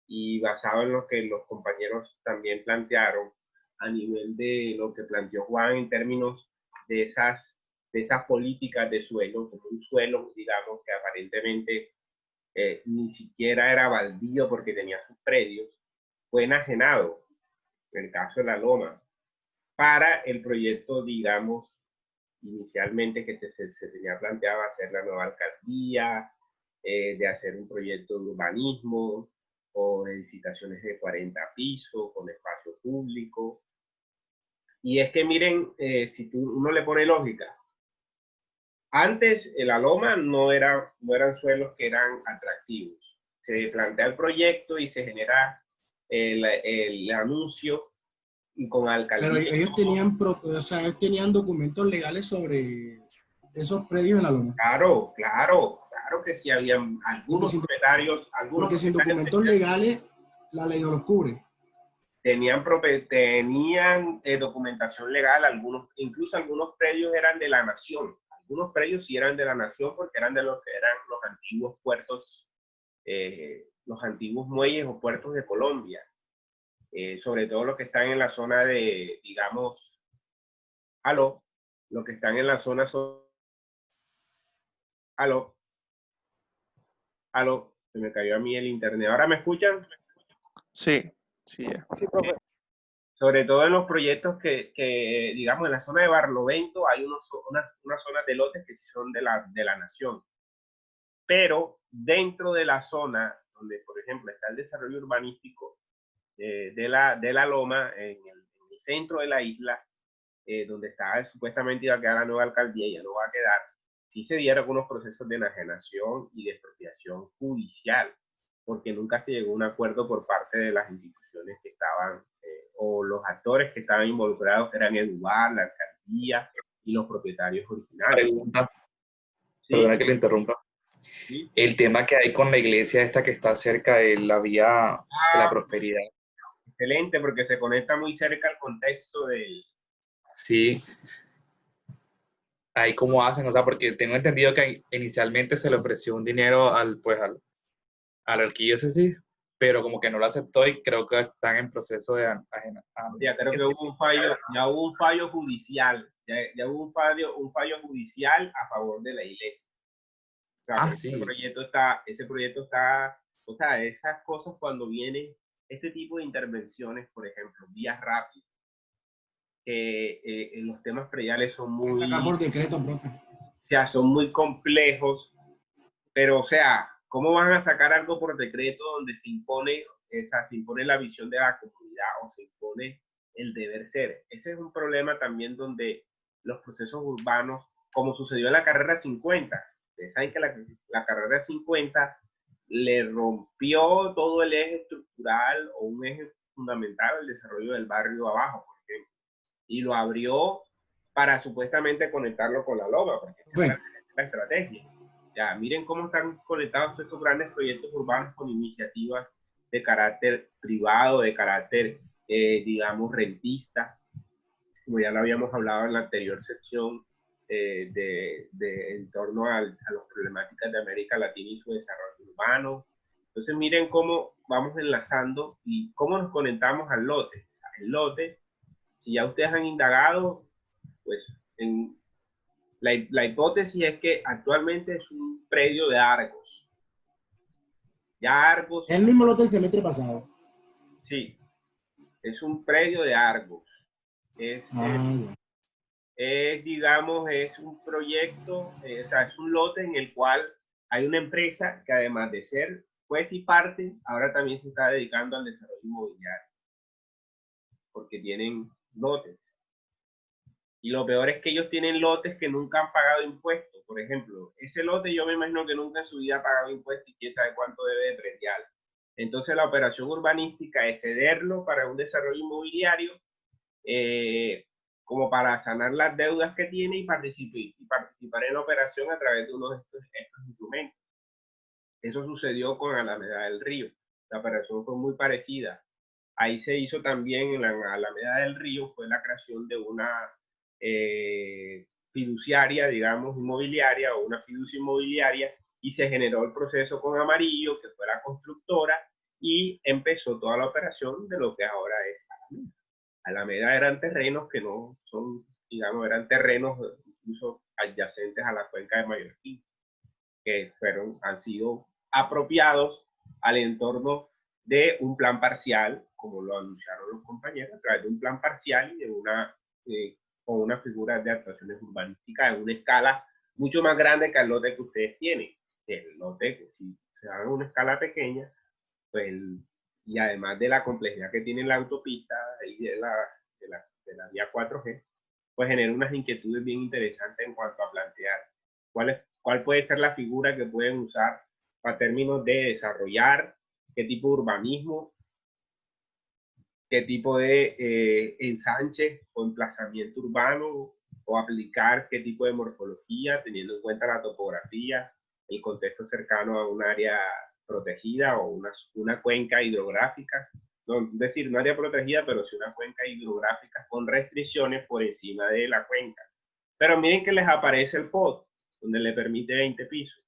y basado en lo que los compañeros también plantearon, a nivel de lo que planteó Juan en términos de esas políticas de suelo, como un suelo, digamos, que aparentemente ni siquiera era baldío porque tenía sus predios, fue enajenado, en el caso de la Loma, para el proyecto, digamos, inicialmente que se tenía planteado hacer la nueva alcaldía, de hacer un proyecto de urbanismo o edificaciones de 40 pisos con espacio público. Y es que miren, si uno le pone lógica, antes la Loma no eran suelos que eran atractivos. Se plantea el proyecto y se genera el anuncio y con alcaldía. Pero ellos tenían, o sea, ellos tenían documentos legales sobre esos predios en la Loma. Claro que sí, habían algunos propietarios. Porque sin documentos legales, la ley no los cubre. Tenían documentación legal, incluso algunos predios eran de la nación. Algunos predios sí eran de la nación porque eran de los que eran los antiguos puertos, los antiguos muelles o puertos de Colombia. Sobre todo los que están en la zona de, digamos, lo que están en la zona, se me cayó a mí el internet. ¿Ahora me escuchan? Sí, sí. Sí, profe. Sobre todo en los proyectos que digamos, en la zona de Barlovento hay unas zonas de lotes que sí son de la nación. Pero dentro de la zona donde, por ejemplo, está el desarrollo urbanístico de la Loma, en el centro de la isla, donde supuestamente iba a quedar la nueva alcaldía y ya no va a quedar, sí se dieron algunos procesos de enajenación y de expropiación judicial, porque nunca se llegó a un acuerdo por parte de las instituciones que estaban, o los actores que estaban involucrados, que eran el lugar, la alcaldía y los propietarios originales. Pregunta, ¿Sí? perdona que le interrumpa. ¿Sí? El tema que hay con la iglesia esta que está cerca de la vía de la prosperidad. Excelente, porque se conecta muy cerca al contexto del... Sí. Ahí cómo hacen, o sea, porque tengo entendido que inicialmente se le ofreció un dinero al arquidiócesis, pero como que no lo aceptó y creo que están en proceso de Ya creo que hubo un fallo judicial, ya hubo un fallo judicial a favor de la iglesia. O sea, sí. ese proyecto está, o sea, esas cosas cuando vienen este tipo de intervenciones, por ejemplo, vías rápidas, que en los temas prediales son muy... Sacar por decreto, profe. O sea, son muy complejos, pero, o sea, ¿cómo van a sacar algo por decreto donde se impone la visión de la comunidad o se impone el deber ser? Ese es un problema también donde los procesos urbanos, como sucedió en la carrera 50, ustedes saben que la carrera 50 le rompió todo el eje estructural o un eje fundamental al desarrollo del barrio abajo, por ejemplo, y lo abrió para supuestamente conectarlo con la Loma, porque esa es la estrategia. Ya, miren cómo están conectados estos grandes proyectos urbanos con iniciativas de carácter privado, de carácter, digamos, rentista, como ya lo habíamos hablado en la anterior sección, en torno a las problemáticas de América Latina y su desarrollo urbano. Entonces, miren cómo vamos enlazando y cómo nos conectamos al lote. O sea, el lote, si ya ustedes han indagado, pues la hipótesis es que actualmente es un predio de Argos. Ya Argos... El mismo lote del semestre pasado. Sí, es un predio de Argos. Digamos, es un proyecto, o sea, es un lote en el cual hay una empresa que además de ser juez y parte, ahora también se está dedicando al desarrollo inmobiliario, porque tienen lotes. Y lo peor es que ellos tienen lotes que nunca han pagado impuestos. Por ejemplo, ese lote yo me imagino que nunca en su vida ha pagado impuestos y quién sabe cuánto debe de predial. Entonces la operación urbanística es cederlo para un desarrollo inmobiliario, como para sanar las deudas que tiene y participar en la operación a través de uno de estos instrumentos. Eso sucedió con Alameda del Río. La operación fue muy parecida. Ahí se hizo también en la Alameda del Río, fue la creación de una fiduciaria, digamos, inmobiliaria o una fiducia inmobiliaria, y se generó el proceso con Amarillo, que fue la constructora, y empezó toda la operación de lo que ahora es Alameda. Alameda eran terrenos que no son, digamos, eran terrenos incluso adyacentes a la cuenca de Mallorquín, que han sido apropiados al entorno de un plan parcial, como lo anunciaron los compañeros, a través de un plan parcial y de con una figura de actuaciones urbanísticas en una escala mucho más grande que el lote que ustedes tienen. El lote, que si se da en una escala pequeña, pues y además de la complejidad que tiene la autopista y de la vía 4G, pues genera unas inquietudes bien interesantes en cuanto a plantear cuál puede ser la figura que pueden usar para términos de desarrollar, qué tipo de urbanismo, qué tipo de ensanche o emplazamiento urbano, o aplicar qué tipo de morfología, teniendo en cuenta la topografía, el contexto cercano a un área protegida o una cuenca hidrográfica. No, es decir, no área protegida, pero sí una cuenca hidrográfica con restricciones por encima de la cuenca. Pero miren que les aparece el POD, donde le permite 20 pisos.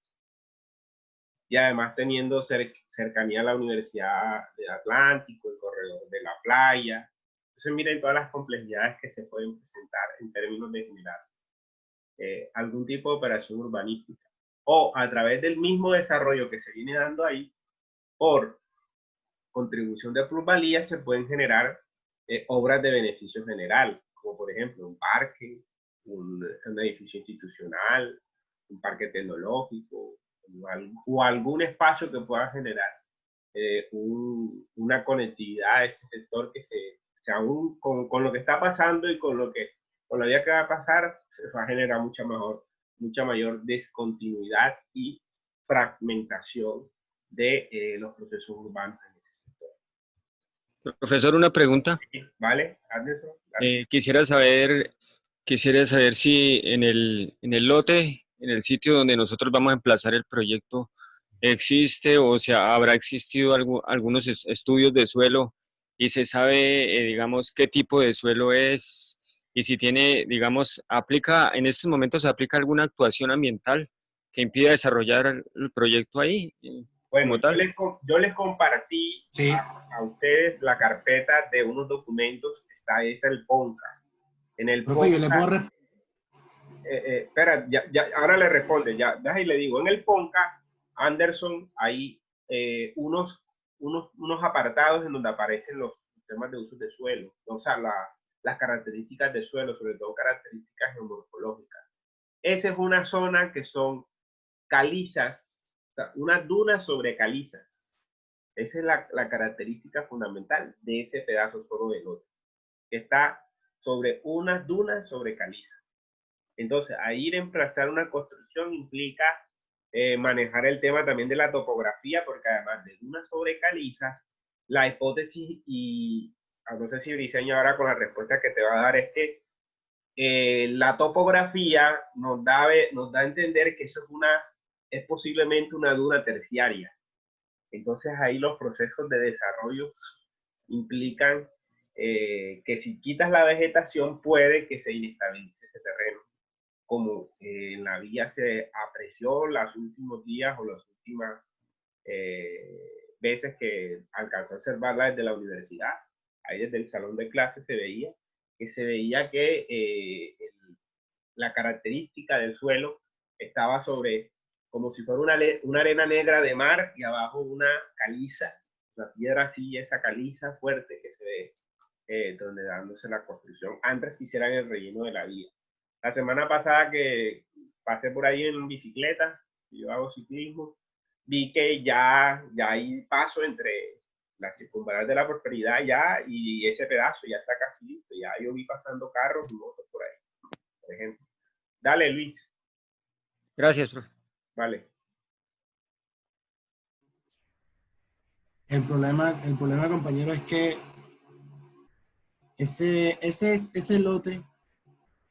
Y además teniendo cercanía a la Universidad del Atlántico, el corredor de la playa. Entonces miren todas las complejidades que se pueden presentar en términos de generar algún tipo de operación urbanística. O a través del mismo desarrollo que se viene dando ahí, por contribución de plusvalía se pueden generar obras de beneficio general, como por ejemplo un parque, un edificio institucional, un parque tecnológico, o algún espacio que pueda generar una conectividad a ese sector que aún con lo que está pasando y con la vida que va a pasar, se va a generar mucha mayor descontinuidad y fragmentación de los procesos urbanos en ese sector. Profesor, una pregunta. ¿Vale, Anderson? Quisiera saber si en el lote, en el sitio donde nosotros vamos a emplazar el proyecto, existe o sea, habrá existido algunos estudios de suelo y se sabe, digamos, qué tipo de suelo es y si tiene, digamos, en estos momentos aplica alguna actuación ambiental que impida desarrollar el proyecto ahí. Bueno, como tal. yo les compartí a ustedes la carpeta de unos documentos, está el PONCA. En el Profe, yo le puedo espera, ahora le responde, deja y le digo, en el PONCA, Anderson, hay unos apartados en donde aparecen los temas de usos de suelo, o sea, las características de suelo, sobre todo características geomorfológicas. Esa es una zona que son calizas, o sea, unas dunas sobre calizas. Esa es la característica fundamental de ese pedazo solo de lote, que está sobre unas dunas sobre calizas. Entonces, ahí ir a emplazar una construcción implica manejar el tema también de la topografía, porque además de dunas sobre calizas, la hipótesis, y no sé si Briceño ahora con la respuesta que te va a dar, es que la topografía nos da a entender que eso es posiblemente una duna terciaria. Entonces ahí los procesos de desarrollo implican que si quitas la vegetación puede que se inestabilice ese terreno, como en la vía se apreció los últimos días o las últimas veces que alcanzó a observarla desde la universidad. Ahí desde el salón de clases se veía que la característica del suelo estaba sobre, como si fuera una arena negra de mar y abajo una caliza la piedra así, esa caliza fuerte que se ve donde dándose la construcción, antes que hicieran el relleno de la vía. La semana pasada que pasé por ahí en bicicleta, yo hago ciclismo, vi que ya hay paso entre la circunvalar de la Prosperidad ya y ese pedazo ya está casi listo. Ya yo vi pasando carros y motos por ahí, por ejemplo. Dale, Luis. Gracias, profe. Vale. El problema, compañero, es que ese lote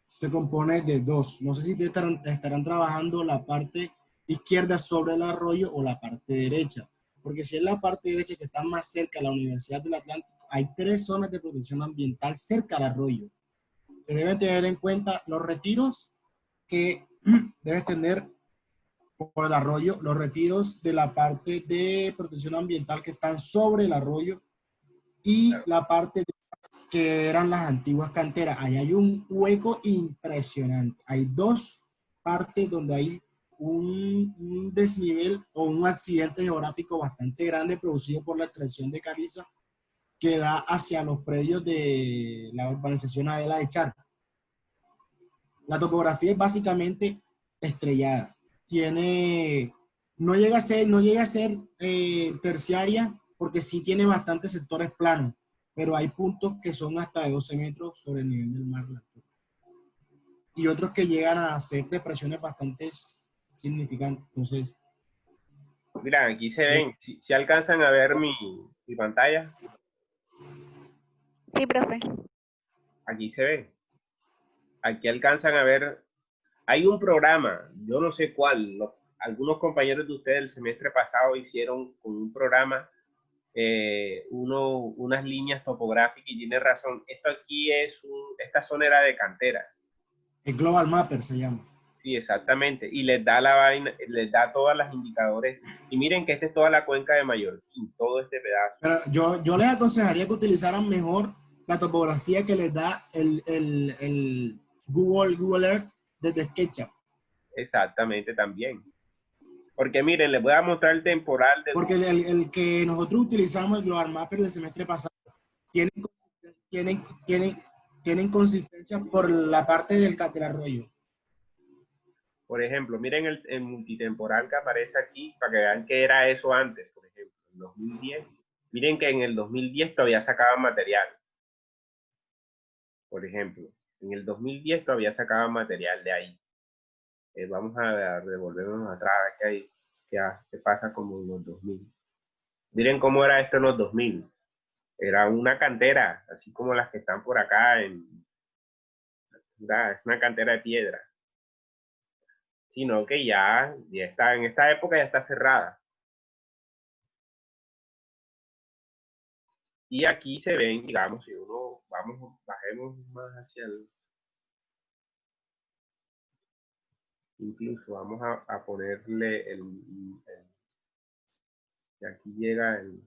se compone de dos. No sé si ustedes estarán trabajando la parte izquierda sobre el arroyo o la parte derecha. Porque si es la parte derecha que está más cerca a la Universidad del Atlántico, hay 3 zonas de protección ambiental cerca al arroyo. Se deben tener en cuenta los retiros que debes tener por el arroyo, los retiros de la parte de protección ambiental que están sobre el arroyo y la parte que eran las antiguas canteras. Ahí hay un hueco impresionante. Hay 2 partes donde hay un desnivel o un accidente geográfico bastante grande producido por la extracción de caliza que da hacia los predios de la urbanización Adela de Charca. La topografía es básicamente estrellada. No llega a ser terciaria porque sí tiene bastantes sectores planos, pero hay puntos que son hasta de 12 metros sobre el nivel del mar. Y otros que llegan a hacer depresiones bastante significantes. Entonces, mira, aquí se ven, si alcanzan a ver mi pantalla. Sí, profe. Aquí se ve. Aquí alcanzan a ver. Hay un programa, yo no sé cuál, algunos compañeros de ustedes el semestre pasado hicieron con un programa unas líneas topográficas y tiene razón. Esto aquí esta zona era de cantera. el Global Mapper se llama. Sí, exactamente. Y les da la vaina, les da todas las indicadores. Y miren que esta es toda la cuenca de Mallorquín, todo este pedazo. Pero yo les aconsejaría que utilizaran mejor la topografía que les da el Google Earth desde SketchUp. Exactamente, también. Porque miren, les voy a mostrar el temporal de... Porque el que nosotros utilizamos, el Global Mapper del semestre pasado, tienen consistencia por la parte del arroyo. Por ejemplo, miren el multitemporal que aparece aquí para que vean qué era eso antes, por ejemplo, en 2010. Miren que en el 2010 todavía sacaban material. Por ejemplo, en el 2010 todavía sacaban material de ahí. Vamos a devolvernos atrás, ¿qué pasa como en los 2000? Miren cómo era esto en los 2000. Era una cantera, así como las que están por acá. Es una cantera de piedra. Sino que ya está, en esta época ya está cerrada. Y aquí se ven, digamos, si uno, bajemos más hacia el... Incluso vamos a ponerle y aquí llega el...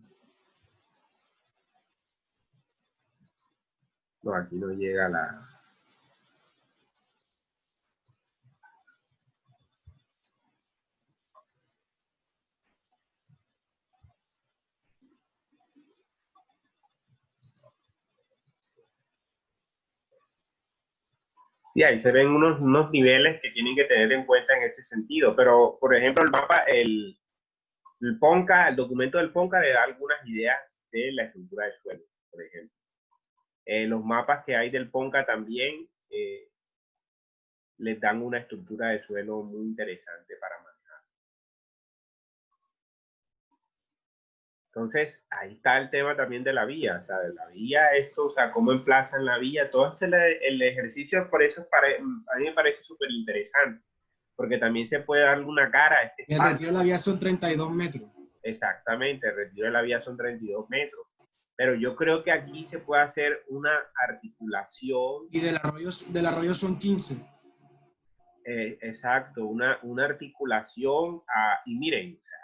No, aquí no llega la... Sí, ahí se ven unos niveles que tienen que tener en cuenta en ese sentido. Pero, por ejemplo, el mapa, el PONCA, el documento del PONCA le da algunas ideas de la estructura de suelo, por ejemplo. Los mapas que hay del PONCA también les dan una estructura de suelo muy interesante para manejar. Entonces, ahí está el tema también de la vía, o sea, de la vía, esto, o sea, cómo emplazan la vía, todo este el ejercicio, por eso a mí me parece súper interesante, porque también se puede darle una cara a este espacio. El retiro de la vía son 32 metros. Exactamente, el retiro de la vía son 32 metros. Pero yo creo que aquí se puede hacer una articulación. Y del arroyo son 15. Exacto, una articulación. Y miren, o sea,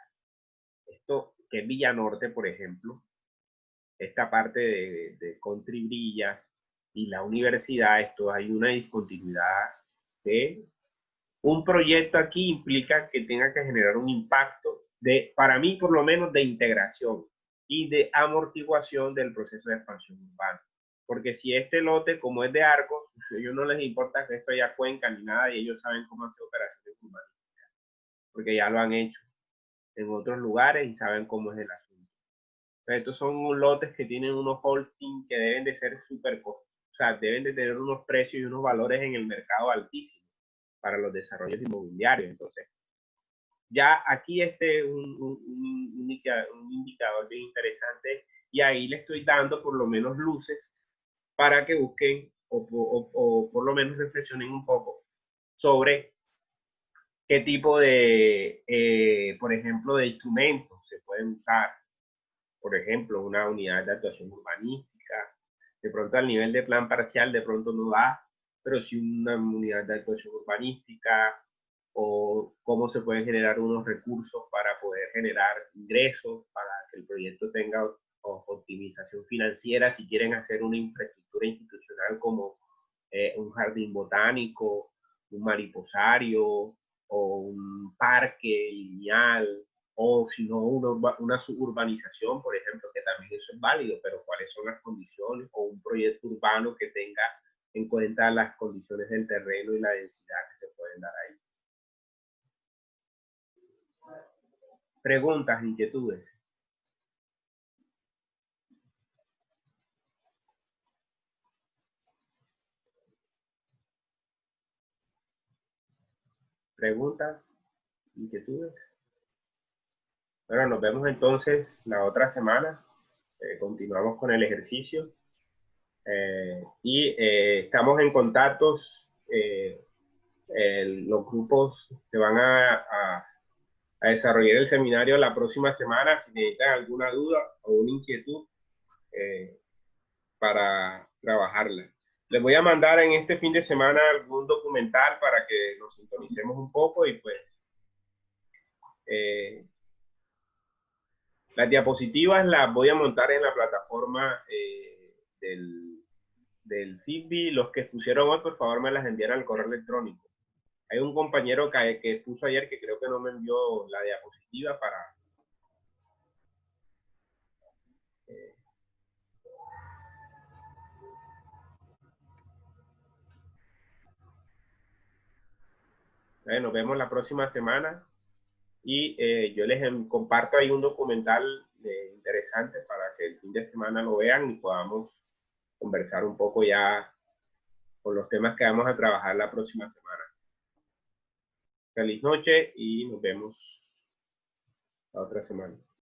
esto que es Villanorte, por ejemplo, esta parte de Country Brillas y la universidad, esto hay una discontinuidad de un proyecto aquí implica que tenga que generar un impacto para mí por lo menos de integración. y de amortiguación del proceso de expansión urbana. Porque si este lote, como es de Arcos, a ellos no les importa que esto haya cuenca ni nada, y ellos saben cómo hacer operaciones urbanísticas, porque ya lo han hecho en otros lugares y saben cómo es el asunto. Entonces, estos son lotes que tienen unos holding que deben de ser súper costosos, o sea, deben de tener unos precios y unos valores en el mercado altísimos para los desarrollos inmobiliarios. Entonces, ya aquí un indicador bien interesante, y ahí le estoy dando por lo menos luces para que busquen o por lo menos reflexionen un poco sobre qué tipo de, por ejemplo, de instrumentos se pueden usar. Por ejemplo, una unidad de actuación urbanística. De pronto al nivel de plan parcial de pronto no da, pero sí una unidad de actuación urbanística, o cómo se pueden generar unos recursos para poder generar ingresos, para que el proyecto tenga optimización financiera, si quieren hacer una infraestructura institucional como un jardín botánico, un mariposario o un parque lineal, o si no una suburbanización, por ejemplo, que también eso es válido, pero cuáles son las condiciones, o un proyecto urbano que tenga en cuenta las condiciones del terreno y la densidad que se pueden dar ahí. Preguntas, inquietudes. Preguntas, inquietudes. Bueno, nos vemos entonces la otra semana. Continuamos con el ejercicio. Estamos en contactos. Los grupos que van a desarrollar el seminario la próxima semana, si necesitan alguna duda o una inquietud para trabajarla. Les voy a mandar en este fin de semana algún documental para que nos sintonicemos un poco, y pues las diapositivas las voy a montar en la plataforma del CISBI. Los que pusieron hoy, por favor, me las envían al correo electrónico. Hay un compañero que puso ayer que creo que no me envió la diapositiva para... nos vemos la próxima semana, y yo les comparto ahí un documental interesante para que el fin de semana lo vean y podamos conversar un poco ya con los temas que vamos a trabajar la próxima semana. Feliz noche y nos vemos la otra semana.